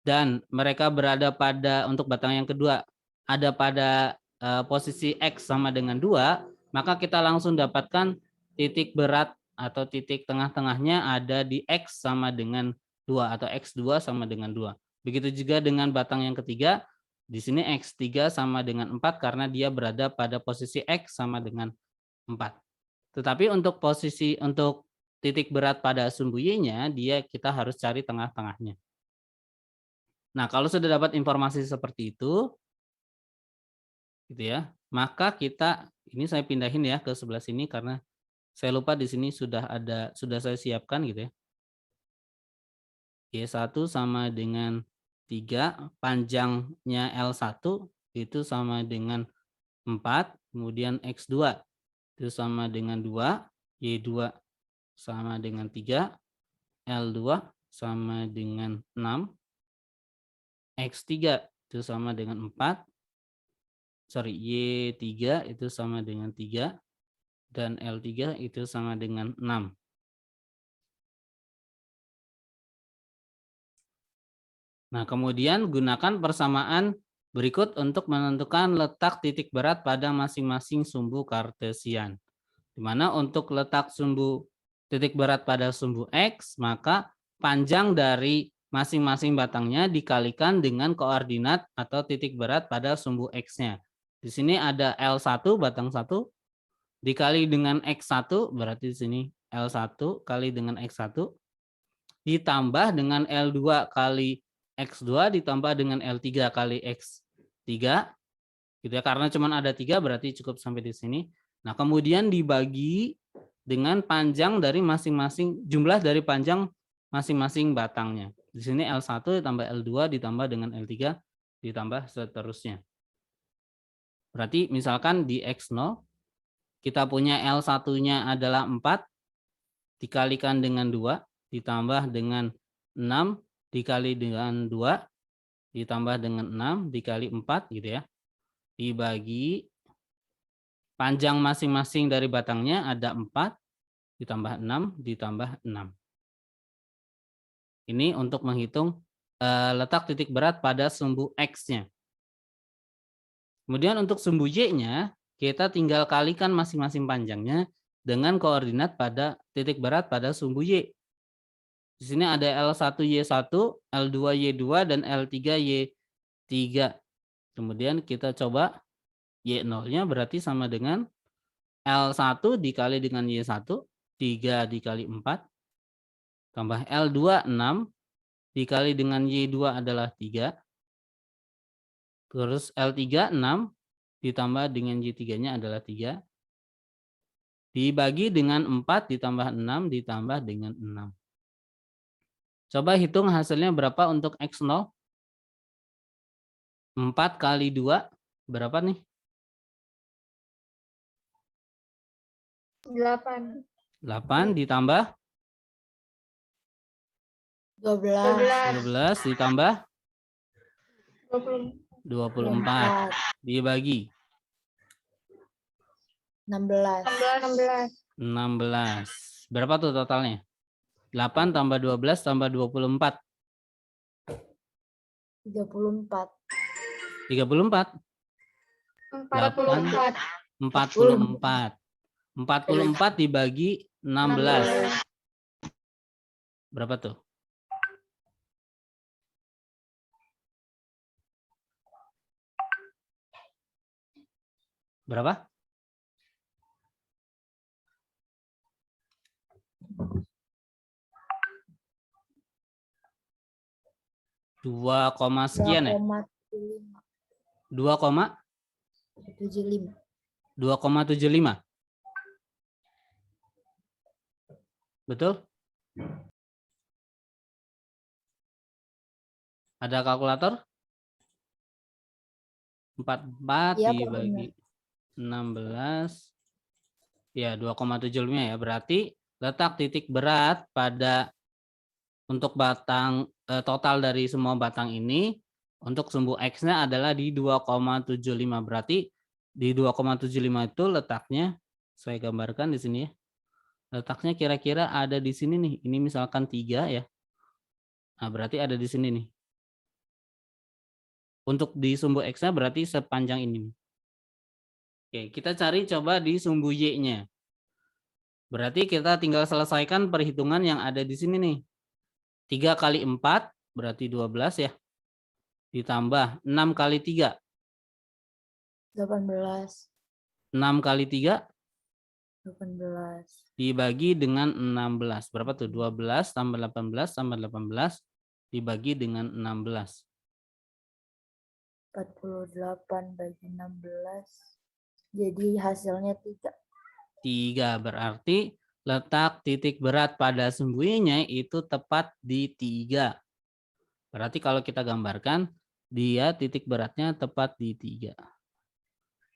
dan mereka berada pada, untuk batang yang kedua, ada pada posisi X sama dengan 2, maka kita langsung dapatkan titik berat atau titik tengah-tengahnya ada di X sama dengan 2 atau X2 sama dengan 2. Begitu juga dengan batang yang ketiga, di sini X3 sama dengan 4 karena dia berada pada posisi X sama dengan 4. Tetapi untuk titik berat pada sumbu Y-nya, kita harus cari tengah-tengahnya. Nah, kalau sudah dapat informasi seperti itu, gitu ya, maka ini saya pindahin ya ke sebelah sini karena saya lupa di sini sudah saya siapkan gitu ya. Y1 sama dengan 3, panjangnya L1 itu sama dengan 4, kemudian X2 itu sama dengan 2, Y2 sama dengan 3, L2 sama dengan 6, X3 itu sama dengan 4, Y3 itu sama dengan 3, dan L3 itu sama dengan 6. Nah, kemudian gunakan persamaan berikut untuk menentukan letak titik berat pada masing-masing sumbu kartesian. Di mana untuk letak titik berat pada sumbu X, maka panjang dari masing-masing batangnya dikalikan dengan koordinat atau titik berat pada sumbu X-nya. Di sini ada L1 batang 1 dikali dengan X1, berarti di sini L1 kali dengan X1 ditambah dengan L2 kali X2 ditambah dengan L3 kali X3 gitu ya, karena cuma ada 3 berarti cukup sampai di sini. Nah, kemudian dibagi dengan panjang dari masing-masing, jumlah dari panjang masing-masing batangnya. Di sini L1 ditambah L2 ditambah dengan L3 ditambah seterusnya. Berarti misalkan di X0 kita punya L1-nya adalah 4 dikalikan dengan 2 ditambah dengan 6 dikali dengan 2 ditambah dengan 6 dikali 4 gitu ya. Dibagi panjang masing-masing dari batangnya ada 4 ditambah 6 ditambah 6. Ini untuk menghitung letak titik berat pada sumbu X-nya. Kemudian untuk sumbu Y-nya, kita tinggal kalikan masing-masing panjangnya dengan koordinat pada titik berat pada sumbu Y. Di sini ada L1Y1, L2Y2, dan L3Y3. Kemudian kita coba Y0-nya berarti sama dengan L1 dikali dengan Y1, 3 dikali 4, tambah L2, 6, dikali dengan Y2 adalah 3, terus L3, 6, ditambah dengan Y3-nya adalah 3, dibagi dengan 4, ditambah 6, ditambah dengan 6. Coba hitung hasilnya berapa untuk X0? 4 kali 2, berapa nih? 8. 8 ditambah 12. 12 ditambah 20. 24 dibagi 16. 16. Berapa tuh totalnya? 8 tambah 12 tambah 24. 34. 34. 44. 44. 44 dibagi 16. Berapa tuh? Berapa? Dua koma sekian ya? 2,75. 2,75. Betul? Ada kalkulator? 44 Iya, Pak, dibagi 16. Ya, 2,75 ya. Berarti letak titik berat pada untuk batang total dari semua batang ini untuk sumbu X-nya adalah di 2,75. Berarti di 2,75 itu letaknya saya gambarkan di sini ya. Letaknya kira-kira ada di sini nih. Ini misalkan 3 ya. Nah, berarti ada di sini nih. Untuk di sumbu X-nya berarti sepanjang ini. Oke, kita cari coba di sumbu Y-nya. Berarti kita tinggal selesaikan perhitungan yang ada di sini nih. 3 kali 4 berarti 12 ya. Ditambah 6 kali 3. 18. 6 kali 3 18. dibagi dengan 16. Berapa tuh? 12 tambah 18 tambah 18 dibagi dengan 16. 48 bagi 16. Jadi hasilnya 3. 3 berarti letak titik berat pada sumbunya itu tepat di 3. Berarti kalau kita gambarkan, dia titik beratnya tepat di 3.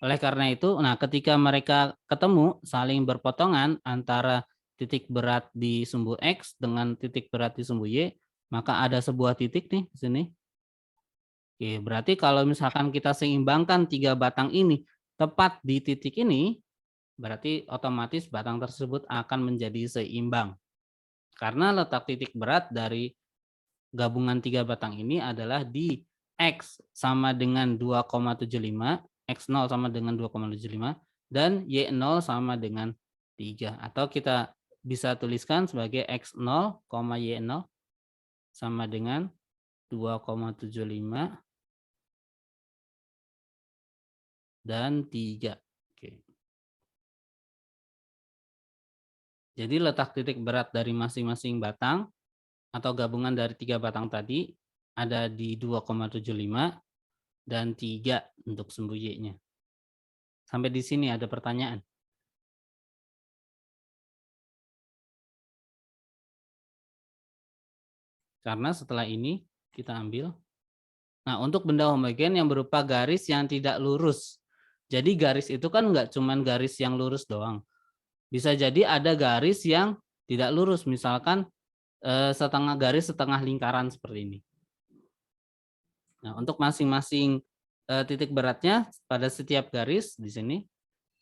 Oleh karena itu, nah ketika mereka ketemu saling berpotongan antara titik berat di sumbu X dengan titik berat di sumbu Y, maka ada sebuah titik nih di sini. Oke, berarti kalau misalkan kita seimbangkan 3 batang ini tepat di titik ini, berarti otomatis batang tersebut akan menjadi seimbang. Karena letak titik berat dari gabungan 3 batang ini adalah di X sama dengan 2,75, X0 sama dengan 2,75, dan Y0 sama dengan 3. Atau kita bisa tuliskan sebagai X0, Y0 sama dengan 2,75 dan 3. Oke. Jadi letak titik berat dari masing-masing batang atau gabungan dari 3 batang tadi ada di 2,75 dan 3 untuk sumbu Y-nya. Sampai di sini ada pertanyaan? Karena setelah ini kita ambil. Nah, untuk benda homogen yang berupa garis yang tidak lurus. Jadi garis itu kan nggak cuman garis yang lurus doang. Bisa jadi ada garis yang tidak lurus, misalkan setengah garis setengah lingkaran seperti ini. Nah, untuk masing-masing titik beratnya pada setiap garis di sini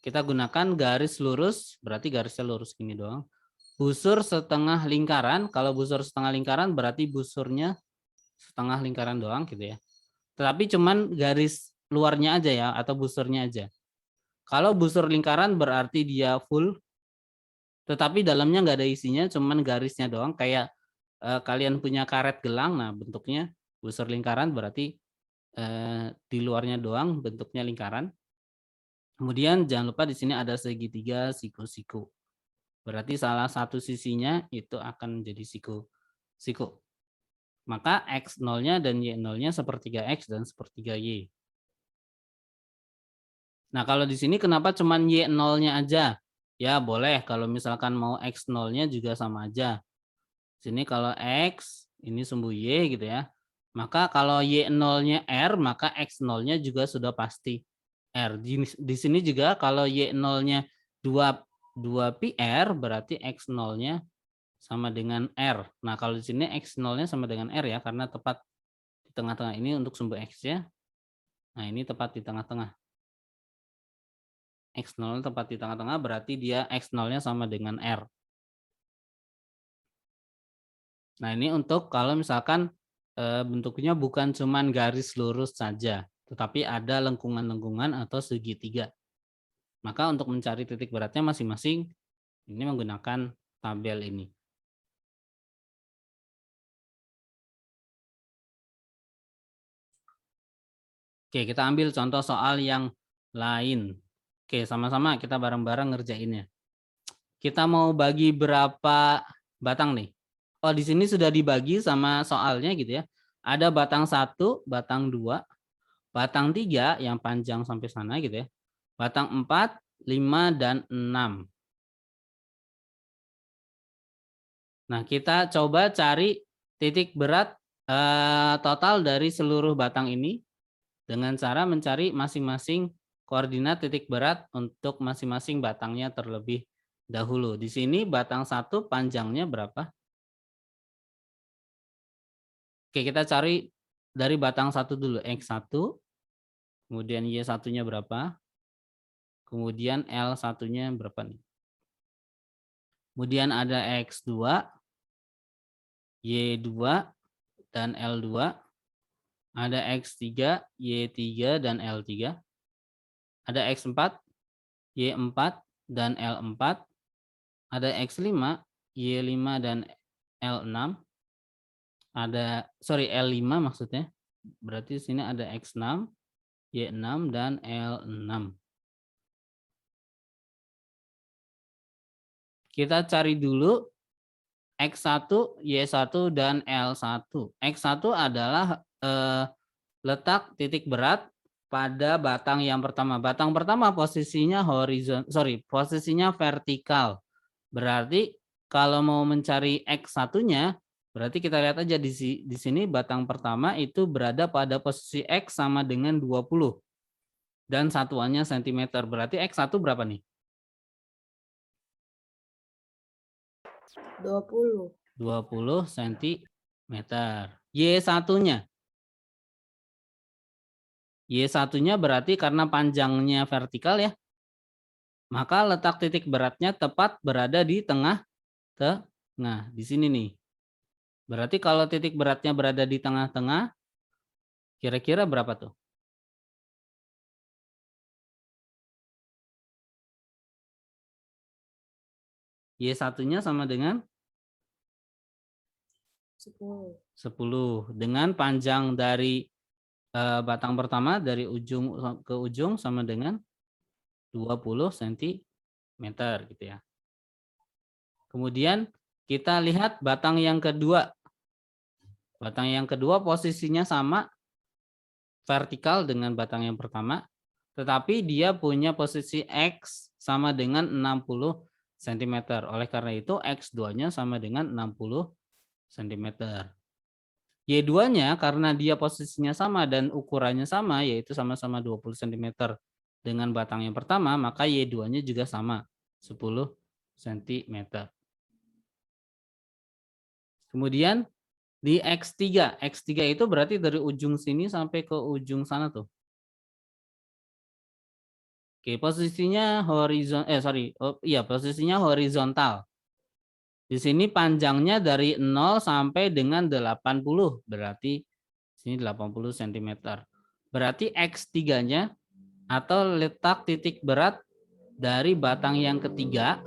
kita gunakan garis lurus, berarti garisnya lurus gini doang. Busur setengah lingkaran, kalau busur setengah lingkaran berarti busurnya setengah lingkaran doang gitu ya. Tetapi cuman garis luarnya aja ya, atau busurnya aja. Kalau busur lingkaran berarti dia full, tetapi dalamnya nggak ada isinya, cuman garisnya doang. Kayak kalian punya karet gelang, nah bentuknya busur lingkaran berarti di luarnya doang bentuknya lingkaran. Kemudian jangan lupa di sini ada segitiga siku-siku. Berarti salah satu sisinya itu akan menjadi siku. Maka X0-nya dan Y0-nya sepertiga X dan sepertiga Y. Nah, kalau di sini kenapa cuman Y0-nya aja? Ya, boleh kalau misalkan mau X0-nya juga sama aja. Sini kalau X, ini sumbu Y gitu ya. Maka kalau Y0-nya R, maka X0-nya juga sudah pasti R. Di sini juga kalau Y0-nya 2 pi R, berarti X0-nya sama dengan R. Nah, kalau di sini X0-nya sama dengan R ya, karena tepat di tengah-tengah ini untuk sumbu X ya. Nah, ini tepat di tengah-tengah. X0 tepat di tengah-tengah, berarti dia X0-nya sama dengan R. Nah, ini untuk kalau misalkan bentuknya bukan cuman garis lurus saja, tetapi ada lengkungan-lengkungan atau segitiga. Maka untuk mencari titik beratnya masing-masing, ini menggunakan tabel ini. Oke, kita ambil contoh soal yang lain. Oke, sama-sama kita bareng-bareng ngerjainnya. Kita mau bagi berapa batang nih? Oh, di sini sudah dibagi sama soalnya gitu ya. Ada batang 1, batang 2, batang 3 yang panjang sampai sana gitu ya. Batang 4, 5, dan 6. Nah, kita coba cari titik berat total dari seluruh batang ini dengan cara mencari masing-masing koordinat titik berat untuk masing-masing batangnya terlebih dahulu. Di sini batang 1 panjangnya berapa? Oke, kita cari dari batang 1 dulu, X1, kemudian Y1-nya berapa, kemudian L1-nya berapa nih. Kemudian ada X2, Y2, dan L2, ada X3, Y3, dan L3, ada X4, Y4, dan L4, ada X5, Y5, dan L6, L5 maksudnya, berarti di sini ada X6, Y6, dan L6. Kita cari dulu X1, Y1, dan L1. X1 adalah letak titik berat pada batang yang pertama. Batang pertama posisinya posisinya vertikal. Berarti kalau mau mencari X1-nya, berarti kita lihat aja di sini batang pertama itu berada pada posisi X sama dengan 20. Dan satuannya cm. Berarti X1 berapa nih? 20. 20 cm. Y1-nya. Y1-nya berarti karena panjangnya vertikal ya. Maka letak titik beratnya tepat berada di tengah. Nah, di sini nih. Berarti kalau titik beratnya berada di tengah-tengah, kira-kira berapa tuh? Y1-nya sama dengan 10. 10. Dengan panjang dari batang pertama dari ujung ke ujung sama dengan 20 cm gitu ya. Kemudian kita lihat batang yang kedua. Batang yang kedua posisinya sama vertikal dengan batang yang pertama, tetapi dia punya posisi X sama dengan 60 cm. Oleh karena itu X2-nya sama dengan 60 cm. Y2-nya karena dia posisinya sama dan ukurannya sama, yaitu sama-sama 20 cm dengan batang yang pertama, maka Y2-nya juga sama, 10 cm. Kemudian di X3. X3 itu berarti dari ujung sini sampai ke ujung sana tuh. Oke, posisinya posisinya horizontal. Di sini panjangnya dari 0 sampai dengan 80, berarti sini 80 cm. Berarti X3-nya atau letak titik berat dari batang yang ketiga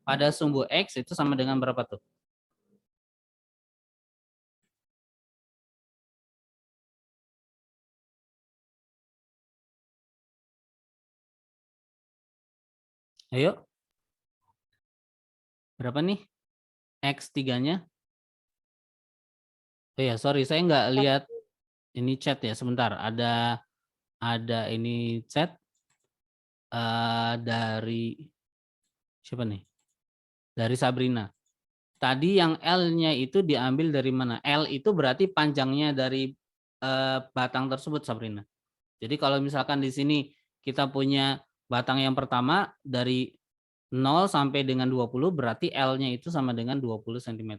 pada sumbu X itu sama dengan berapa tuh? Ayo. Berapa nih? X3-nya? Oh ya, sorry, saya nggak lihat ini chat ya. Sebentar, ada ini chat dari siapa nih? Dari Sabrina. Tadi yang L-nya itu diambil dari mana? L itu berarti panjangnya dari batang tersebut, Sabrina. Jadi kalau misalkan di sini kita punya batang yang pertama dari 0 sampai dengan 20, berarti L-nya itu sama dengan 20 cm.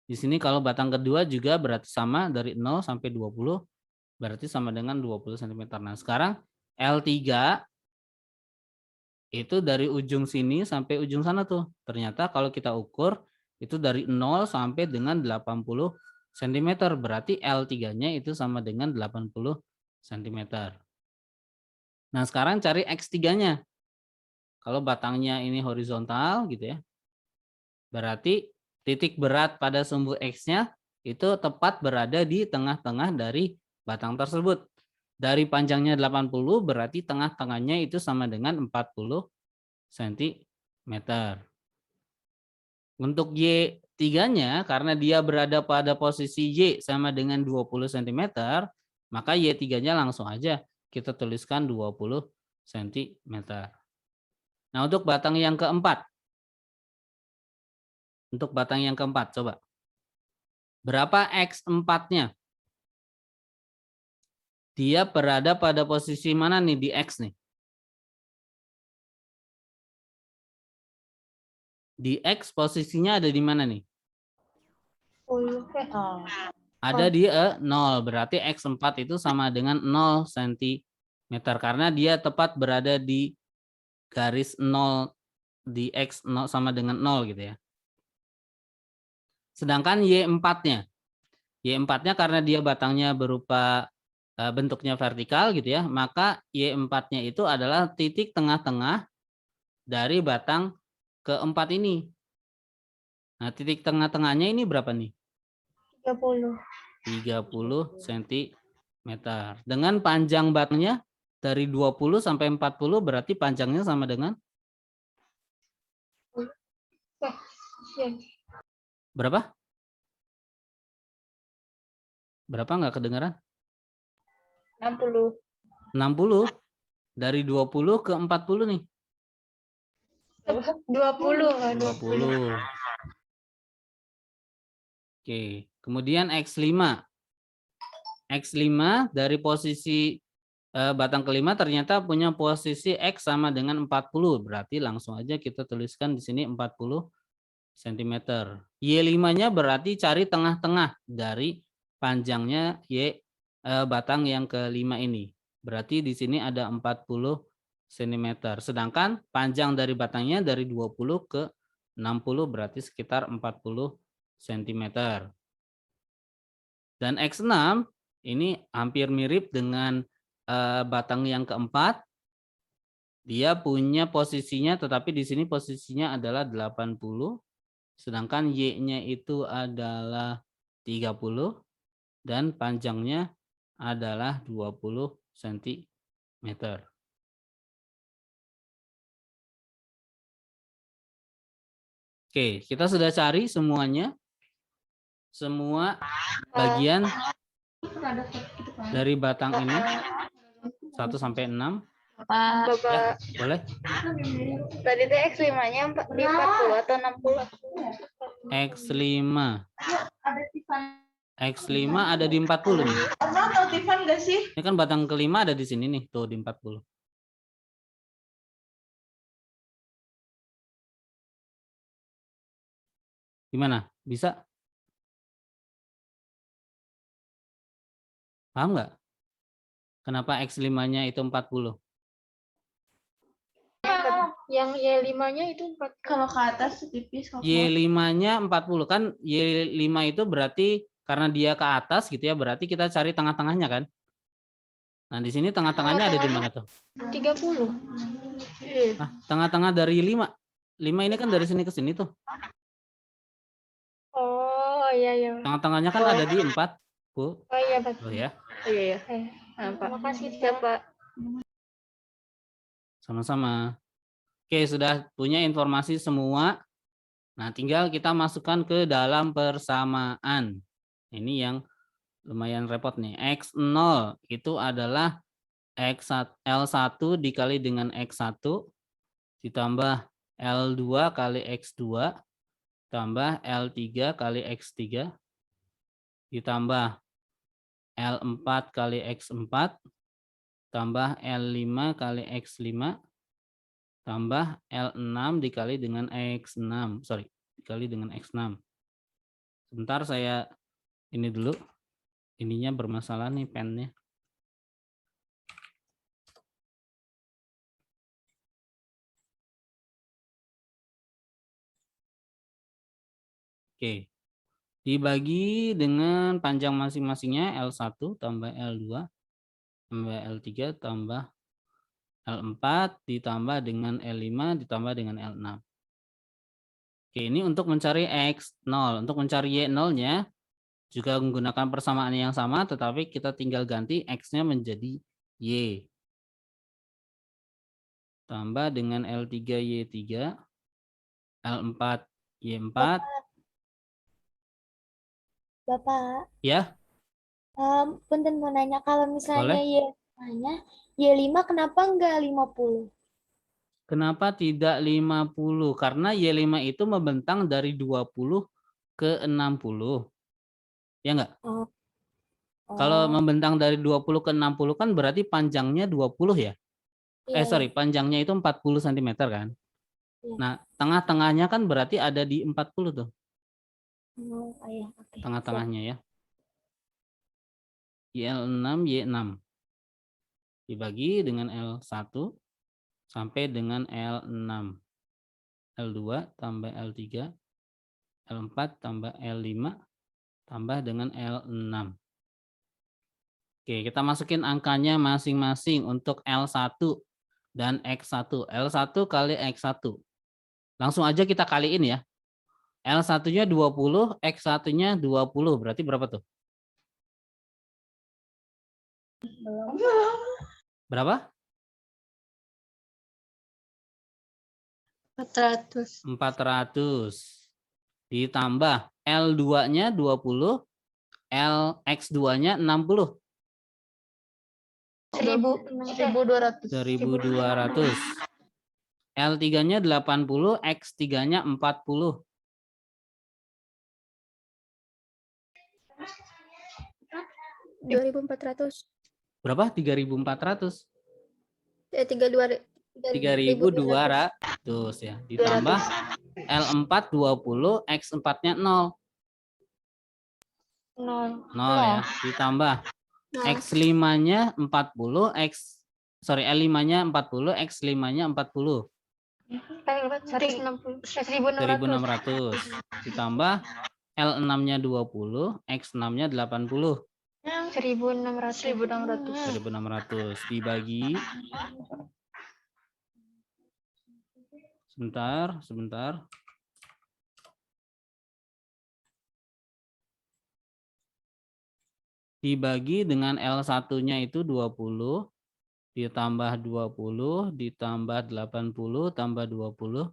Di sini kalau batang kedua juga berarti sama dari 0 sampai 20, berarti sama dengan 20 cm. Nah, sekarang L3 itu dari ujung sini sampai ujung sana tuh. Ternyata kalau kita ukur itu dari 0 sampai dengan 80 cm. Berarti L3-nya itu sama dengan 80 cm. Nah, sekarang cari X3-nya. Kalau batangnya ini horizontal gitu ya. Berarti titik berat pada sumbu X-nya itu tepat berada di tengah-tengah dari batang tersebut. Dari panjangnya 80 berarti tengah-tengahnya itu sama dengan 40 cm. Untuk Y3-nya karena dia berada pada posisi Y sama dengan 20 cm, maka Y3-nya langsung aja kita tuliskan 20 cm. Nah, untuk batang yang keempat. Untuk batang yang keempat, coba. Berapa X4-nya? Dia berada pada posisi mana nih di X nih? Di X posisinya ada di mana nih? Ada di 0, berarti X4 itu sama dengan 0 cm. Karena dia tepat berada di garis 0 di X 0 sama dengan 0 gitu ya. Sedangkan Y4-nya. Y4-nya karena dia batangnya berupa bentuknya vertikal gitu ya, maka Y4-nya itu adalah titik tengah-tengah dari batang keempat ini. Nah, titik tengah-tengahnya ini berapa nih? 30 cm. Dengan panjang batangnya dari 20 sampai 40 berarti panjangnya sama dengan berapa? Berapa nggak kedengaran? 60 60. Dari 20 ke 40 nih. 20. Oke, kemudian X5. X5 dari posisi batang kelima ternyata punya posisi X sama dengan 40. Berarti langsung aja kita tuliskan di sini 40 cm. Y5-nya berarti cari tengah-tengah dari panjangnya batang yang kelima ini. Berarti di sini ada 40 cm. Sedangkan panjang dari batangnya dari 20 ke 60 berarti sekitar 40 cm. Dan X6 ini hampir mirip dengan batang yang keempat. Dia punya posisinya tetapi di sini posisinya adalah 80. Sedangkan Y-nya itu adalah 30 dan panjangnya adalah 20 cm. Oke, kita sudah cari semuanya. Semua bagian dari batang ini 1 sampai 6. Ya, boleh. Tadi itu X5-nya di 40 atau 60? X5. X5 ada di 40 nih. Ini kan batang kelima ada di sini nih, tuh di 40. Gimana? Bisa? Paham nggak? Kenapa X5-nya itu 40? Yang Y5-nya itu 40. Kalau ke atas tipis. Y5-nya 40 kan Y5 itu berarti karena dia ke atas gitu ya, berarti kita cari tengah-tengahnya kan? Nah, di sini tengah-tengahnya ada di mana tuh? 30. Nah, tengah-tengah dari 5. 5 ini kan dari sini ke sini tuh. Oh, iya. Tengah-tengahnya kan ada di 4, Bu. Oh iya, betul. Oh ya. Oh iya. Terima kasih, Pak. Sama-sama. Oke, sudah punya informasi semua. Nah, tinggal kita masukkan ke dalam persamaan. Ini yang lumayan repot nih. X0 itu adalah L1 dikali dengan X1 ditambah L2 kali X2 tambah L3 kali X3 ditambah L4 kali X4 tambah L5 kali X5 tambah L6 dikali dengan X6. Sorry, dikali dengan X6. Sebentar saya ini dulu. Ininya bermasalah nih pennya. Oke. Dibagi dengan panjang masing-masingnya L1 tambah L2 tambah L3 tambah L4 ditambah dengan L5 ditambah dengan L6. Oke, ini untuk mencari X0. Untuk mencari Y0-nya juga menggunakan persamaan yang sama, tetapi kita tinggal ganti X-nya menjadi Y. Tambah dengan L3 Y3, L4 Y4. Bapak, Ya, punten mau nanya, kalau misalnya boleh. Y5 kenapa enggak 50? Kenapa tidak 50? Karena Y5 itu membentang dari 20 ke 60. Ya enggak? Oh. Kalau membentang dari 20 ke 60 kan berarti panjangnya 20 ya? Iya, Panjangnya itu 40 cm kan? Iya. Nah, tengah-tengahnya kan berarti ada di 40 tuh. Oh, iya, oke. Tengah-tengahnya ya. Y6, Y6. Dibagi dengan L1 sampai dengan L6. L2 tambah L3. L4 tambah L5 tambah dengan L6. Oke, kita masukin angkanya masing-masing untuk L1 dan X1. L1 kali X1. Langsung aja kita kaliin ya. L1-nya 20, X1-nya 20. Berarti berapa tuh? Berapa? 400. 400. Ditambah L2-nya 20, X2-nya 60. 1.200. 1.200. L3-nya 80, X3-nya 40. 2.400. Berapa? 3.400. 3.200 ya. Ditambah L4 20, X4-nya 0. 0 ya. Ditambah X5-nya 40, L5-nya 40, X5-nya 40. 1.600. 1.600. Ditambah L6-nya 20, X6-nya 80. 1.600. Dibagi. Sebentar. Dibagi dengan L1-nya itu 20, ditambah 20, ditambah 80, tambah 20,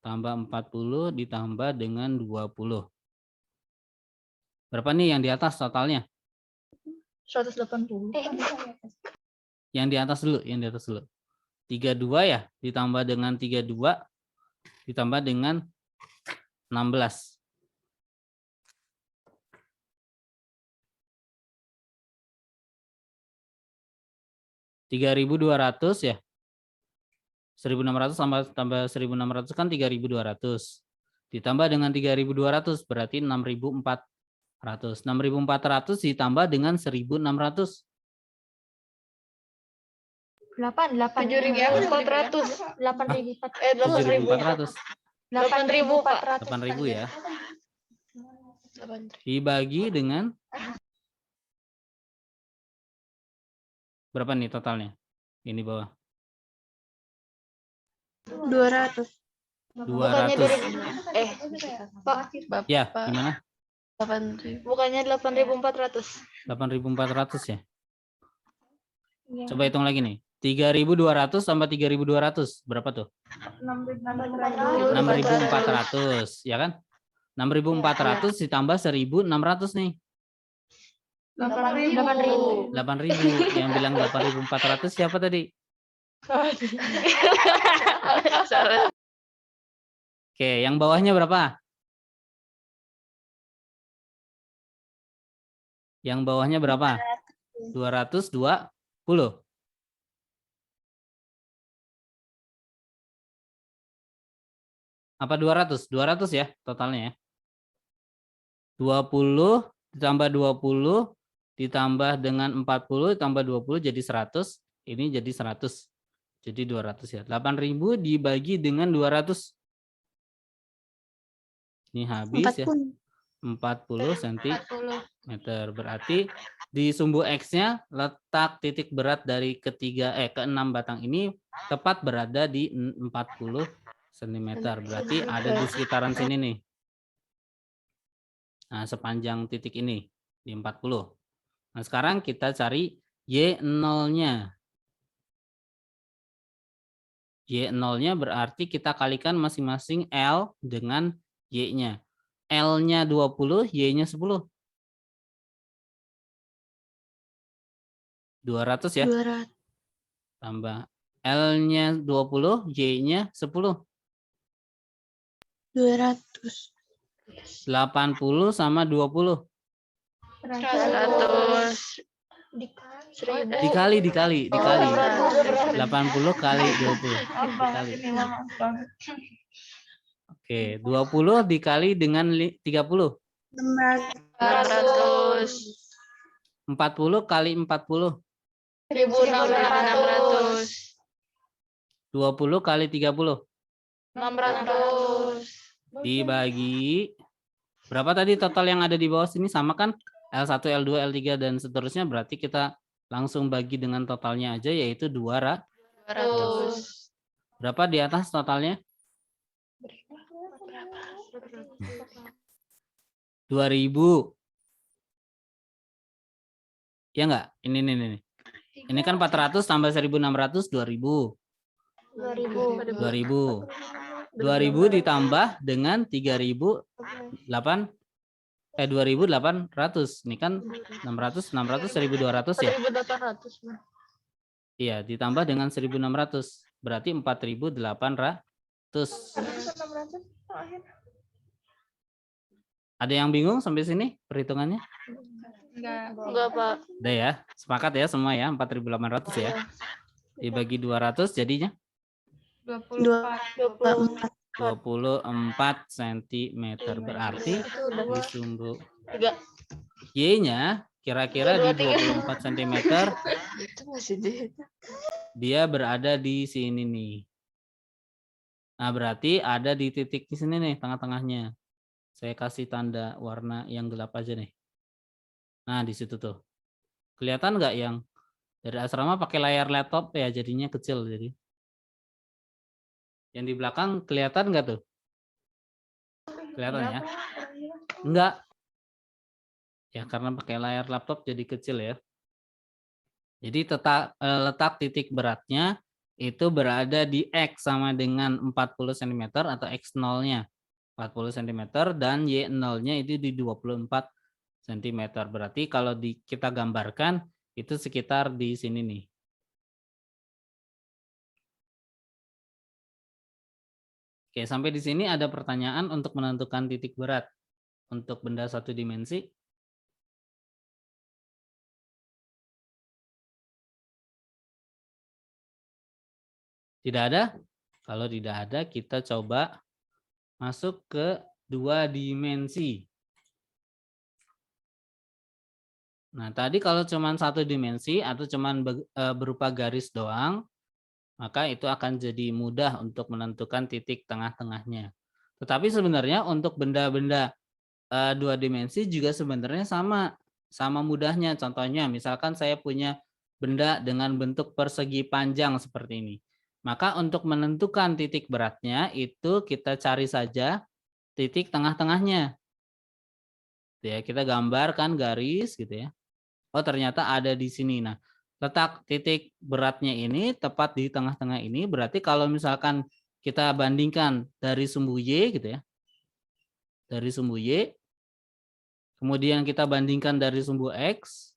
tambah 40, ditambah dengan 20. Berapa nih yang di atas totalnya? 180. Yang di atas dulu. 32 ya, ditambah dengan 32, ditambah dengan 16. $3.200 ya. 1.600 tambah 1.600 kan 3.200. Ditambah dengan 3.200 berarti 6.400. 6.400 ditambah dengan 1.600. 7.400. 7.400. 8.000 ya. Dibagi dengan berapa nih totalnya? Ini bawah. 200. 200. Pak. Ya, gimana? 8.000. Bukannya 8.400. 8.400 ya. Coba hitung lagi nih. 3.200 tambah 3.200 berapa tuh? 6.400 ya kan? 6.400 ditambah 1.600 nih. 8.000. 8.000. Yang bilang 8.400 siapa tadi? Oke, yang bawahnya berapa? Yang bawahnya berapa? 220. Apa 200? 200 ya totalnya ya. 20 ditambah 20 ditambah dengan 40 ditambah 20 jadi 100. Ini jadi 100. Jadi 200 ya. 8.000 dibagi dengan 200. Ini habis ya. 40 cm. Berarti di sumbu X-nya letak titik berat dari ke-6 batang ini tepat berada di 40 cm. Berarti ada di sekitaran sini nih. Nah, sepanjang titik ini di 40. Nah, sekarang kita cari Y0-nya. Y0-nya berarti kita kalikan masing-masing L dengan Y-nya. L-nya 20, Y-nya 10. 200 ya. 200. Tambah L-nya 20, Y-nya 10. 200. 80 sama 20. 100. Dikali. 80 kali 20. Dikali. Oke, 20 dikali dengan 30. 600. 40 kali 40. 1.600. 20 kali 30. 600. Dibagi berapa tadi total yang ada di bawah sini sama kan? L1, L2, L3 dan seterusnya, berarti kita langsung bagi dengan totalnya aja yaitu 200. Berapa di atas totalnya? 2.000. Ya enggak? Ini. Ini kan 400 tambah 1.600 2.000. 2.000 ditambah dengan 2.800. Ini kan 600 1.200 ya. 1.800. Iya, ditambah dengan 1.600. Berarti 4.800. Ada yang bingung sampai sini perhitungannya? Enggak, Pak. Udah ya, sepakat ya semua ya, 4.800 ya. Dibagi 200 jadinya 24. 24 cm. Berarti di sumbu Tiga. Y-nya kira-kira di 24 cm. Itu masih di. Dia berada di sini nih. Nah, berarti ada di titik di sini nih, tengah-tengahnya. Saya kasih tanda warna yang gelap aja nih. Nah, di situ tuh. Kelihatan nggak yang dari asrama pakai layar laptop ya, jadinya kecil jadi. Yang di belakang kelihatan nggak tuh? Kelihatan ya? Enggak. Ya, karena pakai layar laptop jadi kecil ya. Jadi letak titik beratnya itu berada di X sama dengan 40 cm atau X0-nya 40 cm dan Y0-nya itu di 24 cm. Berarti kalau kita gambarkan itu sekitar di sini nih. Oke, sampai di sini ada pertanyaan untuk menentukan titik berat untuk benda satu dimensi. Tidak ada? Kalau tidak ada, kita coba masuk ke 2 dimensi. Nah, tadi kalau cuma 1 dimensi atau cuma berupa garis doang, maka itu akan jadi mudah untuk menentukan titik tengah-tengahnya. Tetapi sebenarnya untuk benda-benda 2 dimensi juga sebenarnya sama mudahnya. Contohnya, misalkan saya punya benda dengan bentuk persegi panjang seperti ini. Maka untuk menentukan titik beratnya itu kita cari saja titik tengah-tengahnya. Ya, kita gambarkan garis gitu ya. Oh, ternyata ada di sini. Nah, letak titik beratnya ini tepat di tengah-tengah ini, berarti kalau misalkan kita bandingkan dari sumbu Y gitu ya, dari sumbu Y, kemudian kita bandingkan dari sumbu X,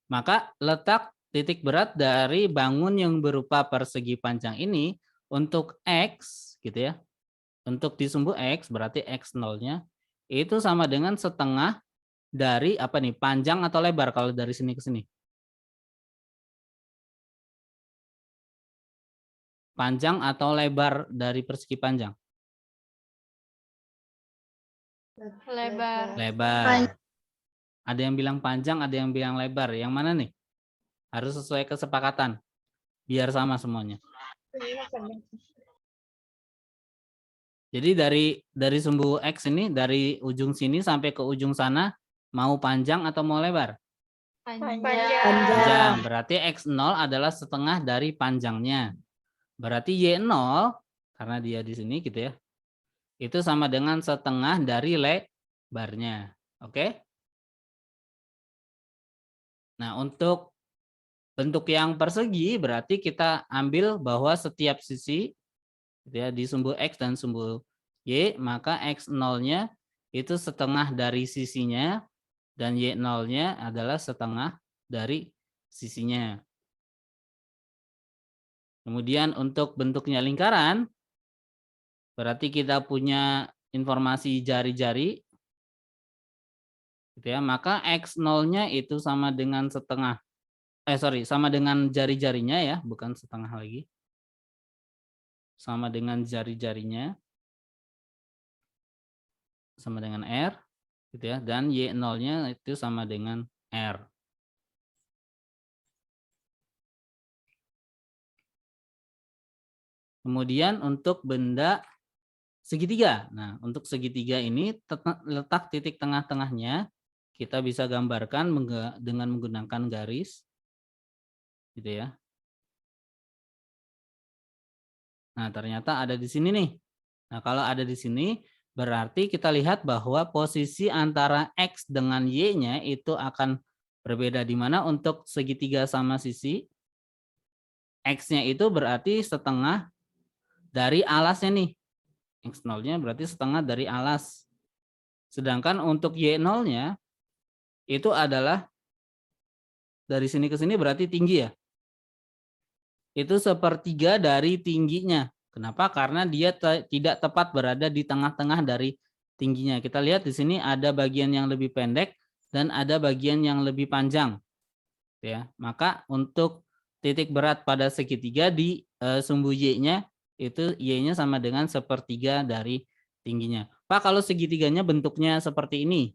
maka letak titik berat dari bangun yang berupa persegi panjang ini untuk X gitu ya, untuk di sumbu X berarti X0-nya itu sama dengan setengah dari apa nih, panjang atau lebar kalau dari sini ke sini? Panjang atau lebar dari persegi panjang? Lebar. Lebar. Ada yang bilang panjang, ada yang bilang lebar. Yang mana nih? Harus sesuai kesepakatan. Biar sama semuanya. Jadi dari sumbu X ini, dari ujung sini sampai ke ujung sana, mau panjang atau mau lebar? Panjang. Berarti X0 adalah setengah dari panjangnya. Berarti Y0, karena dia di sini gitu ya, itu sama dengan setengah dari lebarnya. Oke? Nah, untuk bentuk yang persegi berarti kita ambil bahwa setiap sisi gitu ya, di sumbu X dan sumbu Y, maka X0-nya itu setengah dari sisinya dan Y0-nya adalah setengah dari sisinya. Kemudian untuk bentuknya lingkaran, berarti kita punya informasi jari-jari, gitu ya, maka X0-nya itu sama dengan setengah, sama dengan jari-jarinya ya, bukan setengah lagi. Sama dengan jari-jarinya, sama dengan R, gitu ya, dan Y0-nya itu sama dengan R. Kemudian untuk benda segitiga. Nah, untuk segitiga ini letak titik tengah-tengahnya kita bisa gambarkan dengan menggunakan garis, gitu ya. Nah, ternyata ada di sini nih. Nah, kalau ada di sini berarti kita lihat bahwa posisi antara X dengan Y-nya itu akan berbeda, di mana untuk segitiga sama sisi X-nya itu berarti setengah dari alasnya nih. X0-nya berarti setengah dari alas. Sedangkan untuk Y0-nya itu adalah dari sini ke sini berarti tinggi ya. Itu sepertiga dari tingginya. Kenapa? Karena dia tidak tepat berada di tengah-tengah dari tingginya. Kita lihat di sini ada bagian yang lebih pendek dan ada bagian yang lebih panjang. Ya, maka untuk titik berat pada segitiga di sumbu Y-nya itu Y-nya sama dengan sepertiga dari tingginya. Pak, kalau segitiganya bentuknya seperti ini,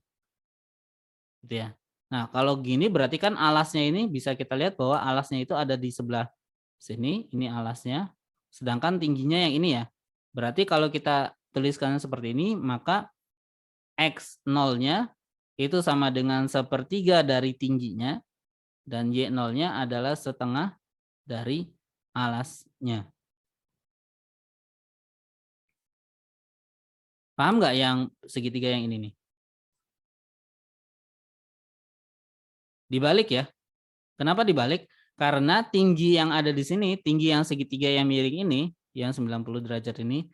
gitu ya. Nah, kalau gini berarti kan alasnya ini bisa kita lihat bahwa alasnya itu ada di sebelah sini, ini alasnya, sedangkan tingginya yang ini ya. Berarti kalau kita tuliskan seperti ini, maka X0-nya itu sama dengan sepertiga dari tingginya, dan Y0-nya adalah setengah dari alasnya. Paham nggak yang segitiga yang ini nih? Dibalik ya. Kenapa dibalik? Karena tinggi yang ada di sini, tinggi yang segitiga yang miring ini, yang 90 derajat ini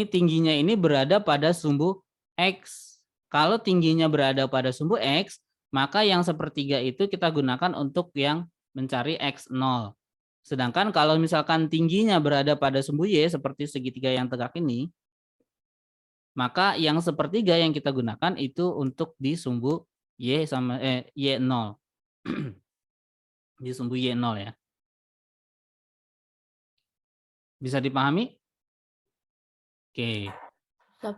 tingginya ini berada pada sumbu X. Kalau tingginya berada pada sumbu X, maka yang sepertiga itu kita gunakan untuk yang mencari X0. Sedangkan kalau misalkan tingginya berada pada sumbu Y, seperti segitiga yang tegak ini, maka yang sepertiga yang kita gunakan itu untuk di sumbu Y sama Y0. Di sumbu Y0 ya. Bisa dipahami? Oke.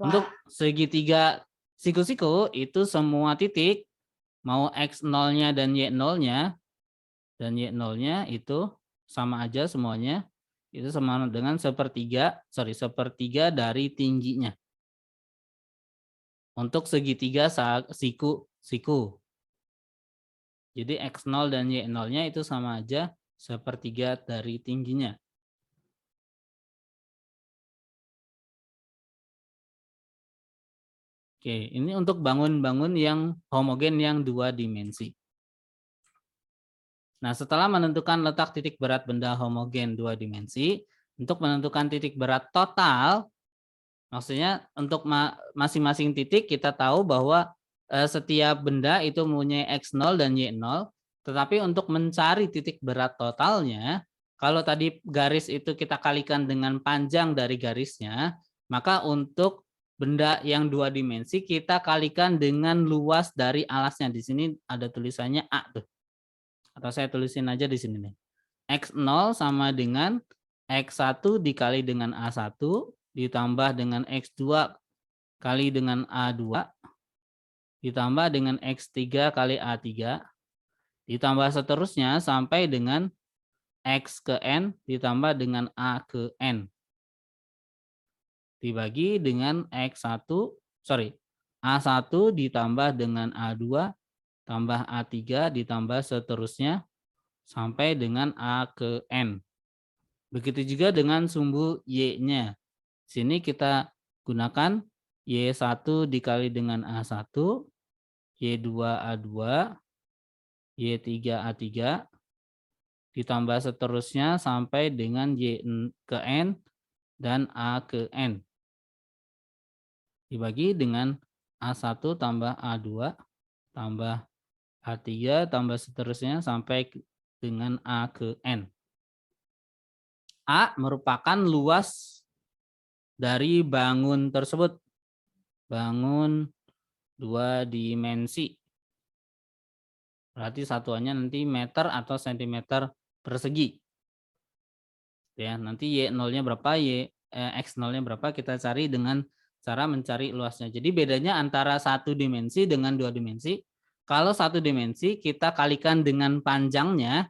Untuk segitiga siku-siku itu semua titik, mau X0-nya dan Y0-nya, itu sama aja semuanya, itu sama dengan sepertiga dari tingginya. Untuk segitiga siku-siku. Jadi X0 dan Y0-nya itu sama aja sepertiga dari tingginya. Oke, ini untuk bangun-bangun yang homogen yang 2 dimensi. Nah, setelah menentukan letak titik berat benda homogen 2 dimensi, untuk menentukan titik berat total, maksudnya untuk masing-masing titik kita tahu bahwa setiap benda itu mempunyai X0 dan Y0, tetapi untuk mencari titik berat totalnya, kalau tadi garis itu kita kalikan dengan panjang dari garisnya, maka untuk benda yang 2 dimensi kita kalikan dengan luas dari alasnya. Di sini ada tulisannya A tuh. Atau saya tulisin aja di sini nih. X0 sama dengan X1 dikali dengan A1 ditambah dengan X2 kali dengan A2 ditambah dengan X3 kali A3 ditambah seterusnya sampai dengan X ke N ditambah dengan A ke N. Dibagi dengan A1 ditambah dengan A2 tambah A3 ditambah seterusnya sampai dengan A ke N. Begitu juga dengan sumbu Y-nya. Sini kita gunakan Y1 dikali dengan A1, Y2 A2, Y3 A3, ditambah seterusnya sampai dengan Y ke N dan A ke N. Dibagi dengan A1 tambah A2 tambah A3 tambah seterusnya sampai dengan A ke N. A merupakan luas dari bangun tersebut. Bangun 2 dimensi. Berarti satuannya nanti meter atau sentimeter persegi. Ya, nanti Y0-nya berapa, X0-nya berapa kita cari dengan cara mencari luasnya. Jadi bedanya antara 1 dimensi dengan 2 dimensi. Kalau 1 dimensi kita kalikan dengan panjangnya,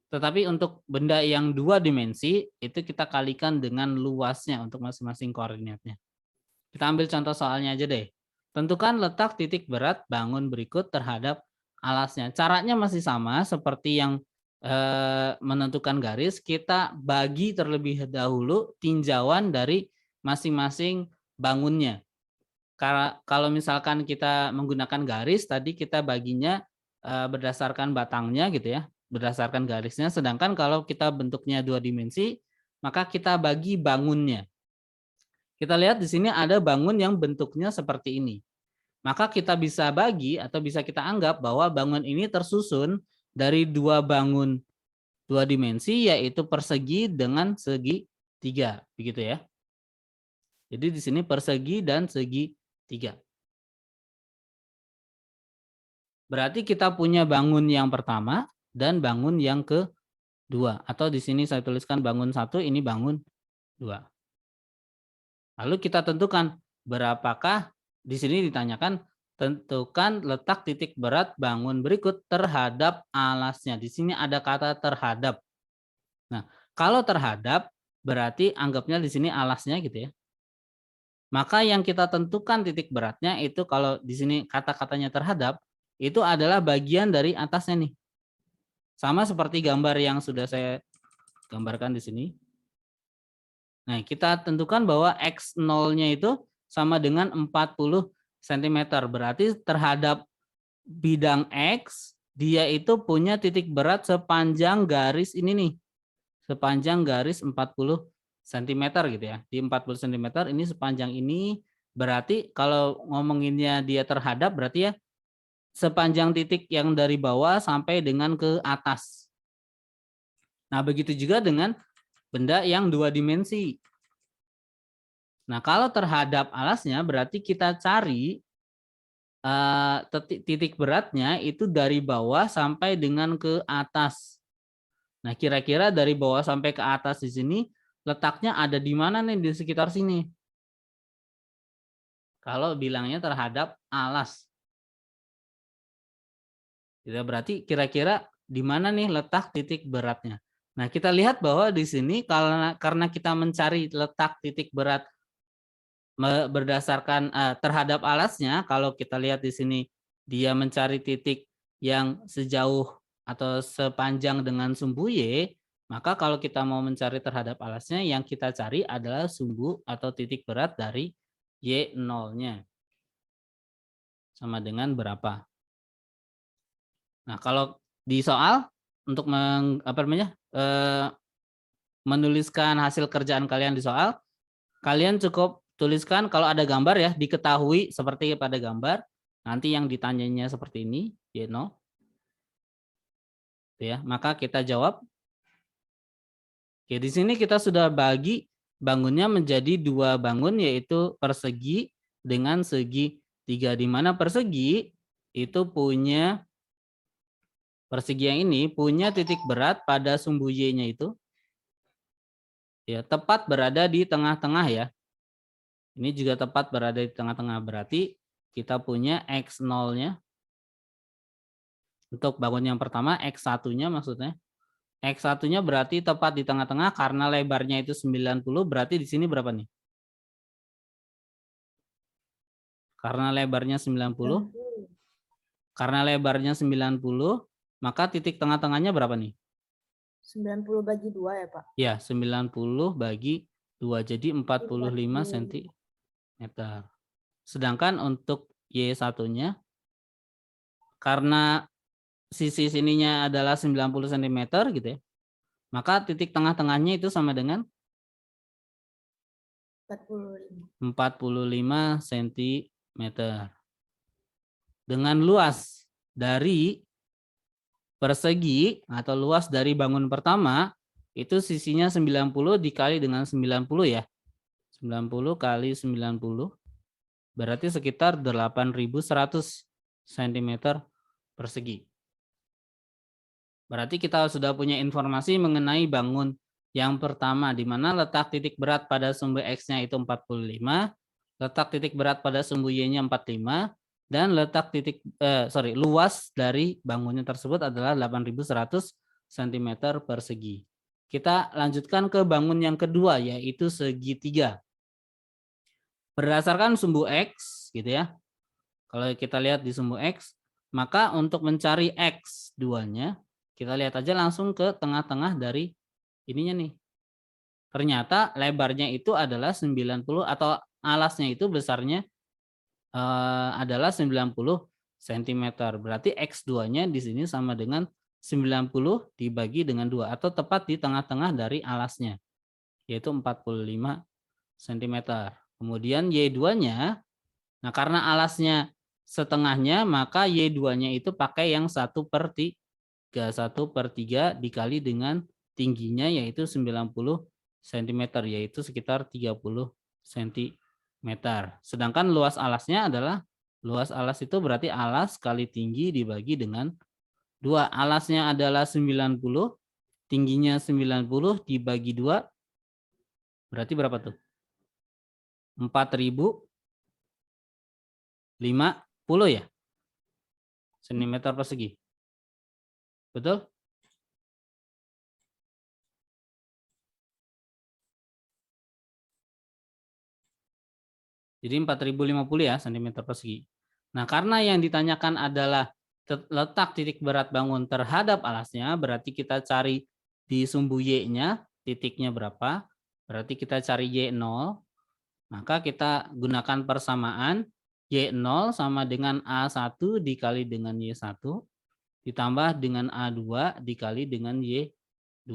tetapi untuk benda yang 2 dimensi itu kita kalikan dengan luasnya untuk masing-masing koordinatnya. Kita ambil contoh soalnya aja deh. Tentukan letak titik berat bangun berikut terhadap alasnya. Caranya masih sama seperti yang menentukan garis. Kita bagi terlebih dahulu tinjauan dari masing-masing bangunnya. Kalau misalkan kita menggunakan garis, tadi kita baginya berdasarkan batangnya gitu ya, berdasarkan garisnya. Sedangkan kalau kita bentuknya 2 dimensi, maka kita bagi bangunnya. Kita lihat di sini ada bangun yang bentuknya seperti ini. Maka kita bisa bagi atau bisa kita anggap bahwa bangun ini tersusun dari 2 bangun 2 dimensi, yaitu persegi dengan segitiga, begitu ya. Jadi di sini persegi dan segitiga. Berarti kita punya bangun yang pertama dan bangun yang kedua. Atau di sini saya tuliskan bangun 1, ini bangun 2. Lalu kita tentukan berapakah, di sini ditanyakan tentukan letak titik berat bangun berikut terhadap alasnya. Di sini ada kata terhadap. Nah, kalau terhadap berarti anggapnya di sini alasnya gitu ya. Maka yang kita tentukan titik beratnya itu kalau di sini kata-katanya terhadap, itu adalah bagian dari atasnya nih. Sama seperti gambar yang sudah saya gambarkan di sini. Nah, kita tentukan bahwa X0-nya itu sama dengan 40 cm. Berarti terhadap bidang X, dia itu punya titik berat sepanjang garis ini nih. Sepanjang garis 40 cm gitu ya. Di 40 cm ini sepanjang ini, berarti kalau ngomonginnya dia terhadap berarti ya sepanjang titik yang dari bawah sampai dengan ke atas. Nah, begitu juga dengan benda yang 2 dimensi. Nah, kalau terhadap alasnya berarti kita cari titik beratnya itu dari bawah sampai dengan ke atas. Nah, kira-kira dari bawah sampai ke atas di sini letaknya ada di mana nih, di sekitar sini? Kalau bilangnya terhadap alas. Ya, berarti kira-kira di mana nih letak titik beratnya? Nah, kita lihat bahwa di sini karena kita mencari letak titik berat berdasarkan terhadap alasnya, kalau kita lihat di sini dia mencari titik yang sejauh atau sepanjang dengan sumbu Y, maka kalau kita mau mencari terhadap alasnya, yang kita cari adalah sumbu atau titik berat dari Y0-nya. Sama dengan berapa? Nah, kalau di soal untuk menuliskan hasil kerjaan kalian di soal, kalian cukup tuliskan kalau ada gambar ya, diketahui seperti pada gambar. Nanti yang ditanyanya seperti ini, Y0. Ya, maka kita jawab. Oke, di sini kita sudah bagi bangunnya menjadi 2 bangun, yaitu persegi dengan segi 3, di mana persegi itu punya persegi yang ini punya titik berat pada sumbu Y-nya itu ya tepat berada di tengah-tengah ya. Ini juga tepat berada di tengah-tengah, berarti kita punya X0-nya. Untuk bangun yang pertama, X1-nya maksudnya. X1-nya berarti tepat di tengah-tengah karena lebarnya itu 90, berarti di sini berapa nih? Karena lebarnya 90. Karena lebarnya 90, maka titik tengah-tengahnya berapa nih? 90 bagi 2 ya, Pak? Ya, 90 bagi 2, jadi 45 cm. Sedangkan untuk Y1-nya, karena sisi sininya adalah 90 cm gitu ya, maka titik tengah-tengahnya itu sama dengan 45 cm. Dengan luas dari persegi atau luas dari bangun pertama, itu sisinya 90 dikali dengan 90 ya. 90 kali 90, berarti sekitar 8.100 cm persegi. Berarti kita sudah punya informasi mengenai bangun yang pertama, di mana letak titik berat pada sumbu X-nya itu 45, letak titik berat pada sumbu Y-nya 45, dan letak luas dari bangunnya tersebut adalah 8.100 cm persegi. Kita lanjutkan ke bangun yang kedua, yaitu segitiga. Berdasarkan sumbu X, gitu ya. Kalau kita lihat di sumbu X, maka untuk mencari X2-nya, kita lihat aja langsung ke tengah-tengah dari ininya nih. Ternyata lebarnya itu adalah 90 atau alasnya itu besarnya adalah 90 cm. Berarti X2-nya di sini sama dengan 90 dibagi dengan 2 atau tepat di tengah-tengah dari alasnya, yaitu 45 cm. Kemudian Y2-nya, nah karena alasnya setengahnya, maka Y2-nya itu pakai yang 1/3. 1/3 dikali dengan tingginya yaitu 90 cm, yaitu sekitar 30 cm. Sedangkan luas alasnya adalah, luas alas itu berarti alas kali tinggi dibagi dengan 2. Alasnya adalah 90, tingginya 90 dibagi 2, berarti berapa tuh? 4.050 ya? Cm persegi. Betul? Jadi 4.050 ya cm persegi. Nah, karena yang ditanyakan adalah letak titik berat bangun terhadap alasnya, berarti kita cari di sumbu Y-nya, titiknya berapa? Berarti kita cari Y0, maka kita gunakan persamaan Y0 sama dengan A1 dikali dengan Y1, ditambah dengan A2 dikali dengan Y2.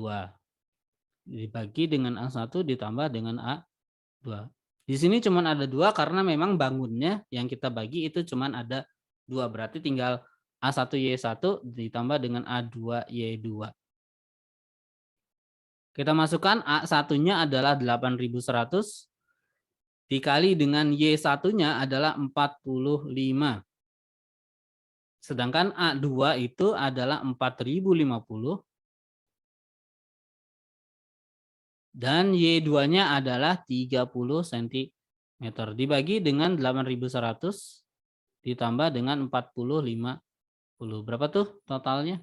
Dibagi dengan A1 ditambah dengan A2. Di sini cuma ada 2 karena memang bangunnya yang kita bagi itu cuma ada 2. Berarti tinggal A1 Y1 ditambah dengan A2 Y2. Kita masukkan A1-nya adalah 8.100 dikali dengan Y1-nya adalah 45. Sedangkan A2 itu adalah 4.050 dan Y2-nya adalah 30 cm. Dibagi dengan 8.100 ditambah dengan 40/50. Berapa tuh totalnya?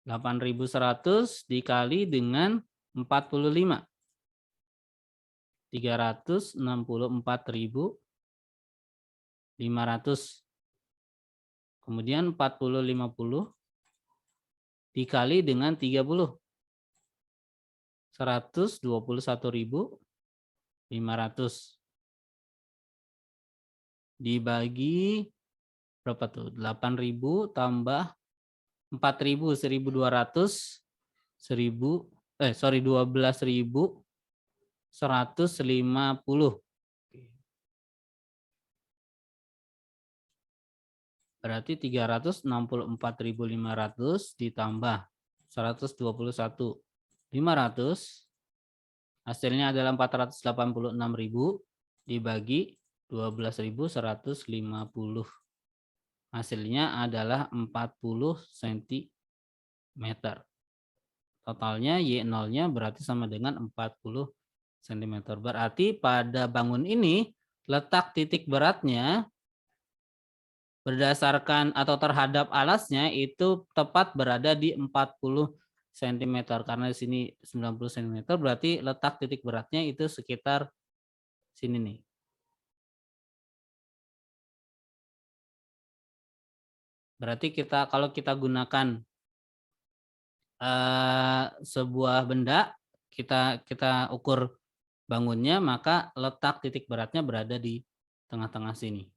8.100 dikali dengan 45. 364.500. Kemudian 40/50 dikali dengan 30. 121.500 dibagi berapa tuh? 8.000 tambah 4.000, 1.200, 12.150. Berarti 364.500 ditambah 121.500. Hasilnya adalah 486.000 dibagi 12.150. Hasilnya adalah 40 cm. Totalnya Y0-nya berarti sama dengan 40 cm. Berarti pada bangun ini letak titik beratnya berdasarkan atau terhadap alasnya itu tepat berada di 40 cm. Karena di sini 90 cm berarti letak titik beratnya itu sekitar sini nih. Berarti kalau kita gunakan sebuah benda, kita ukur bangunnya, maka letak titik beratnya berada di tengah-tengah sini.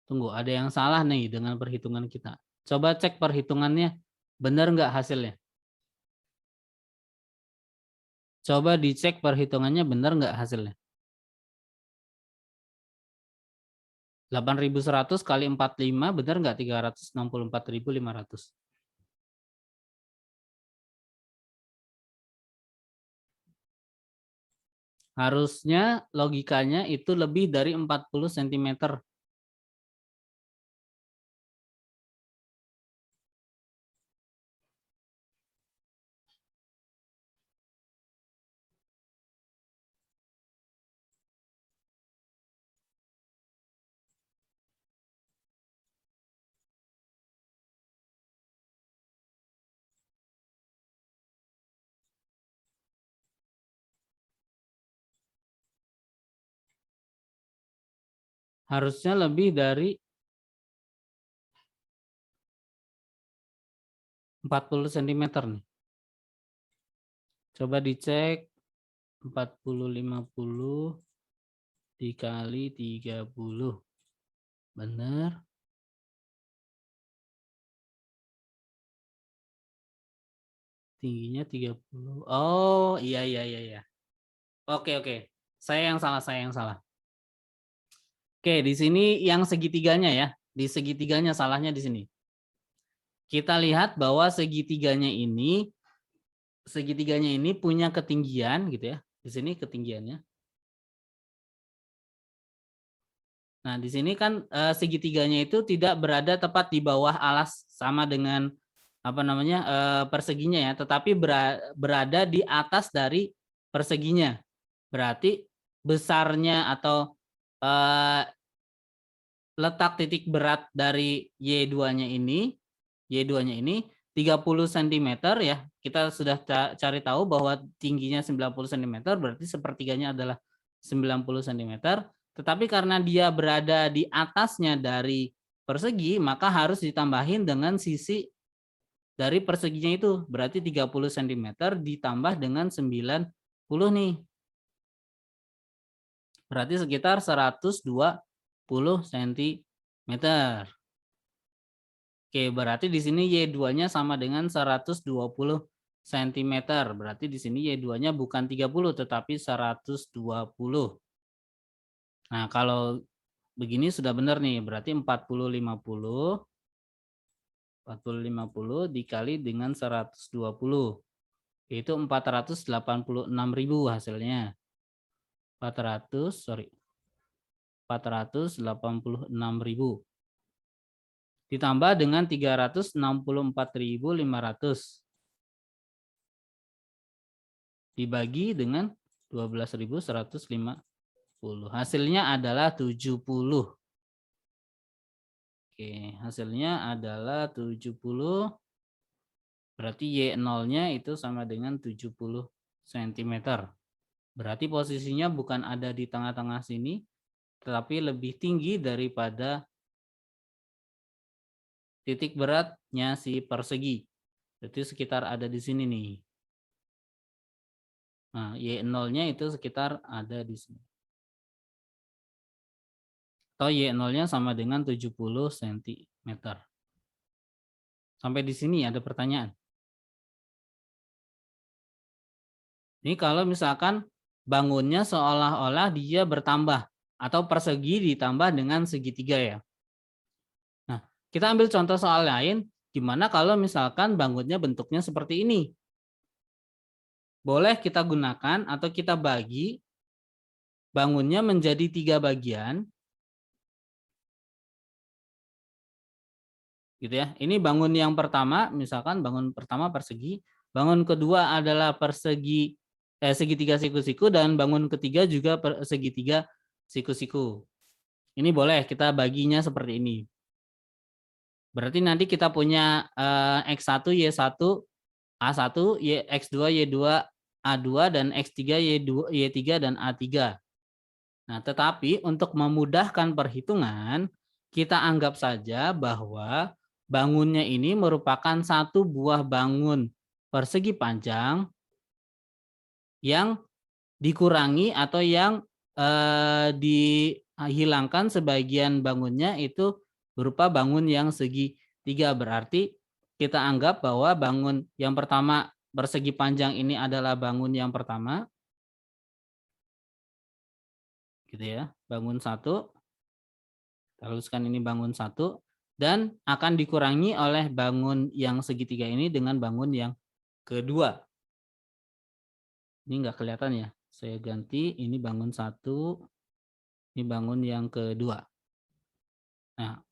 Tunggu, ada yang salah nih dengan perhitungan kita. Coba cek perhitungannya, benar nggak hasilnya? Coba dicek perhitungannya benar nggak hasilnya? 8.100 kali 45 benar nggak 364.500? Harusnya logikanya itu lebih dari 40 cm. Harusnya lebih dari 40 cm nih. Coba dicek 40-50 dikali 30. Benar. Tingginya 30. Oh, iya. Oke. Saya yang salah. Oke, di sini yang segitiganya ya. Di segitiganya salahnya di sini. Kita lihat bahwa segitiganya ini punya ketinggian gitu ya. Di sini ketinggiannya. Nah, di sini kan segitiganya itu tidak berada tepat di bawah alas sama dengan perseginya ya, tetapi berada di atas dari perseginya. Berarti besarnya atau letak titik berat dari Y2-nya ini 30 cm ya. Kita sudah cari tahu bahwa tingginya 90 cm, berarti sepertiganya adalah 90 cm. Tetapi karena dia berada di atasnya dari persegi, maka harus ditambahin dengan sisi dari perseginya itu. Berarti 30 cm ditambah dengan 90 nih. Berarti sekitar 120 cm. Oke, berarti di sini Y2-nya sama dengan 120 cm. Berarti di sini Y2-nya bukan 30 tetapi 120. Nah, kalau begini sudah benar nih, berarti 40-50 dikali dengan 120. Yaitu 486.000 hasilnya. 486.000. Ditambah dengan 364.500 dibagi dengan 12.150. Hasilnya adalah 70. Oke, hasilnya adalah 70. Berarti Y0-nya itu sama dengan 70 cm. Berarti posisinya bukan ada di tengah-tengah sini, tetapi lebih tinggi daripada titik beratnya si persegi. Berarti sekitar ada di sini nih. Nah, Y0-nya itu sekitar ada di sini. Atau Y0-nya sama dengan 70 cm. Sampai di sini ada pertanyaan. Ini kalau misalkan bangunnya seolah-olah dia bertambah atau persegi ditambah dengan segitiga ya. Nah, kita ambil contoh soal lain, gimana kalau misalkan bangunnya bentuknya seperti ini. Boleh kita gunakan atau kita bagi bangunnya menjadi 3 bagian. Gitu ya. Ini bangun yang pertama, misalkan bangun pertama persegi, bangun kedua adalah segitiga siku-siku, dan bangun ketiga juga segitiga siku-siku. Ini boleh kita baginya seperti ini. Berarti nanti kita punya X1, Y1, A1, X2, Y2, A2, dan X3, Y3, dan A3. Nah, tetapi untuk memudahkan perhitungan, kita anggap saja bahwa bangunnya ini merupakan satu buah bangun persegi panjang yang dikurangi atau yang dihilangkan sebagian bangunnya itu berupa bangun yang segitiga. Berarti kita anggap bahwa bangun yang pertama persegi panjang ini adalah bangun yang pertama. Gitu ya, bangun 1. Kita luruskan ini bangun 1 dan akan dikurangi oleh bangun yang segitiga ini dengan bangun yang kedua. Ini enggak kelihatan ya. Saya ganti ini bangun 1, ini bangun yang kedua. Nah,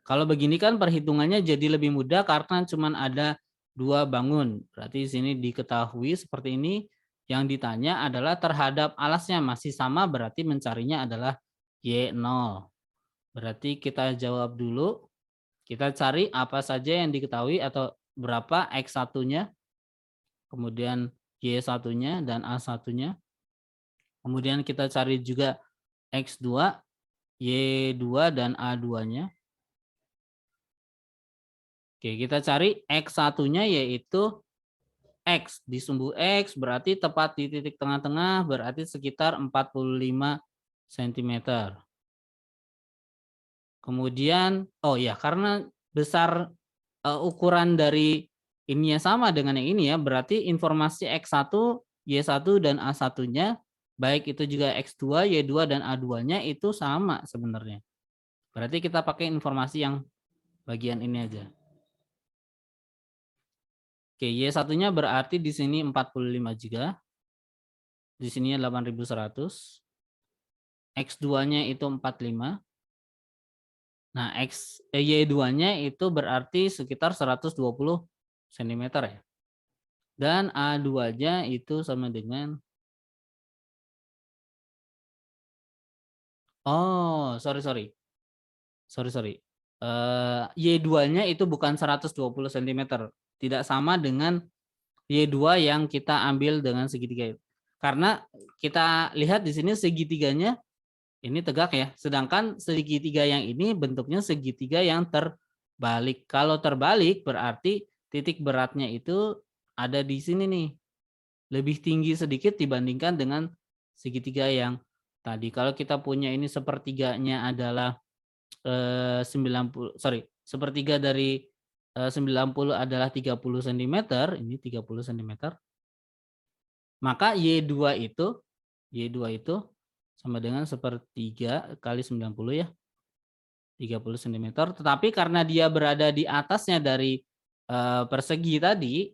kalau begini kan perhitungannya jadi lebih mudah karena cuma ada 2 bangun. Berarti di sini diketahui seperti ini. Yang ditanya adalah terhadap alasnya masih sama, berarti mencarinya adalah Y0. Berarti kita jawab dulu. Kita cari apa saja yang diketahui atau berapa X1-nya, kemudian Y1-nya dan A1-nya. Kemudian kita cari juga X2, Y2 dan A2-nya. Oke, kita cari X1-nya yaitu X, disumbu X berarti tepat di titik tengah-tengah, berarti sekitar 45 cm. Kemudian, oh ya, karena besar ukuran dari ininya sama dengan yang ini ya, berarti informasi X1, Y1 dan A1-nya, baik itu juga X2, Y2 dan A2-nya itu sama sebenarnya. Berarti kita pakai informasi yang bagian ini aja. Oke, Y1-nya berarti di sini 45 juga. Di sini 8100. X2-nya itu 45. Nah, Y2-nya itu berarti sekitar 120 cm ya. Dan A2-nya itu sama dengan sorry. Y2-nya itu bukan 120 cm. Tidak sama dengan Y2 yang kita ambil dengan segitiga. Karena kita lihat di sini segitiganya ini tegak ya. Sedangkan segitiga yang ini bentuknya segitiga yang terbalik. Kalau terbalik berarti titik beratnya itu ada di sini nih. Lebih tinggi sedikit dibandingkan dengan segitiga yang tadi. Kalau kita punya ini sepertiganya adalah sepertiga dari 90 adalah 30 cm, ini 30 cm. Maka Y2 itu sama dengan sepertiga kali 90 ya. 30 cm. Tetapi karena dia berada di atasnya dari persegi tadi,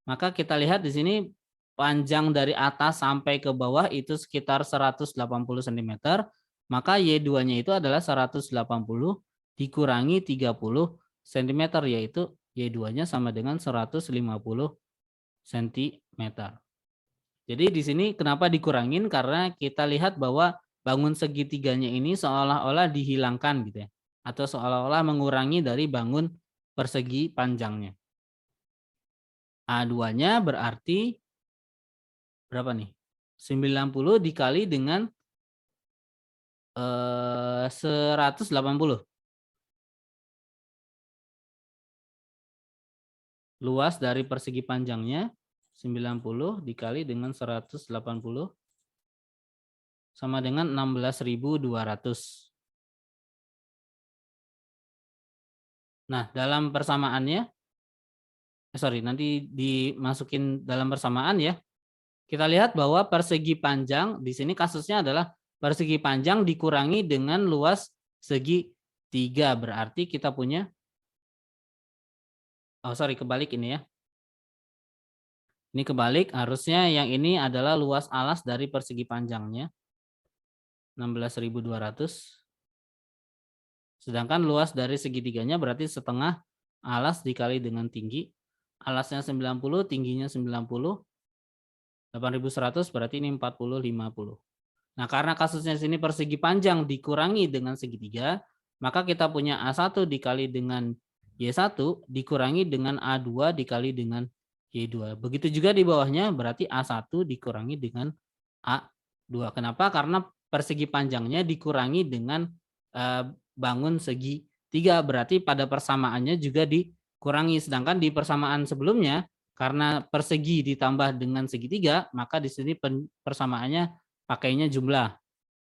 maka kita lihat di sini panjang dari atas sampai ke bawah itu sekitar 180 cm. Maka Y2-nya itu adalah 180 dikurangi 30 cm, yaitu Y2-nya sama dengan 150 cm. Jadi di sini kenapa dikurangin? Karena kita lihat bahwa bangun segitiganya ini seolah-olah dihilangkan gitu ya. Atau seolah-olah mengurangi dari bangun persegi panjangnya. A2-nya berarti berapa nih? 90 dikali dengan 180. Luas dari persegi panjangnya 90 dikali dengan 180 sama dengan 16.200. Nah, dalam persamaannya, nanti dimasukin dalam persamaan ya. Kita lihat bahwa persegi panjang, di sini kasusnya adalah persegi panjang dikurangi dengan luas segi 3. Berarti kita punya, kebalik ini ya. Ini kebalik, harusnya yang ini adalah luas alas dari persegi panjangnya. 16.200. Sedangkan luas dari segitiganya berarti setengah alas dikali dengan tinggi. Alasnya 90, tingginya 90. 8.100 berarti ini 40, 50. Nah, karena kasusnya sini persegi panjang dikurangi dengan segitiga, maka kita punya A1 dikali dengan Y1 dikurangi dengan A2 dikali dengan Y2. Begitu juga di bawahnya berarti A1 dikurangi dengan A2. Kenapa? Karena persegi panjangnya dikurangi dengan bangun segi 3. Berarti pada persamaannya juga dikurangi. Sedangkan di persamaan sebelumnya, karena persegi ditambah dengan segitiga, maka di sini persamaannya pakainya jumlah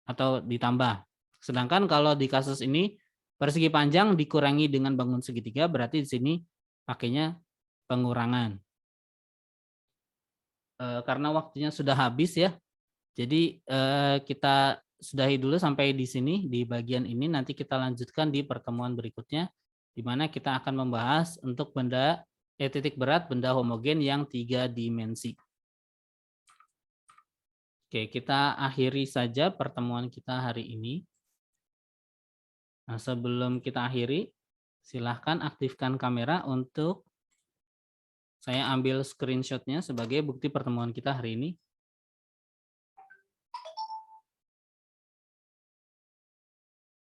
atau ditambah. Sedangkan kalau di kasus ini persegi panjang dikurangi dengan bangun segitiga, berarti di sini pakainya pengurangan. Karena waktunya sudah habis ya, jadi kita sudahi dulu sampai di sini di bagian ini. Nanti kita lanjutkan di pertemuan berikutnya, di mana kita akan membahas untuk benda titik berat benda homogen yang 3 dimensi. Oke, kita akhiri saja pertemuan kita hari ini. Nah, sebelum kita akhiri, silahkan aktifkan kamera untuk saya ambil screenshot-nya sebagai bukti pertemuan kita hari ini.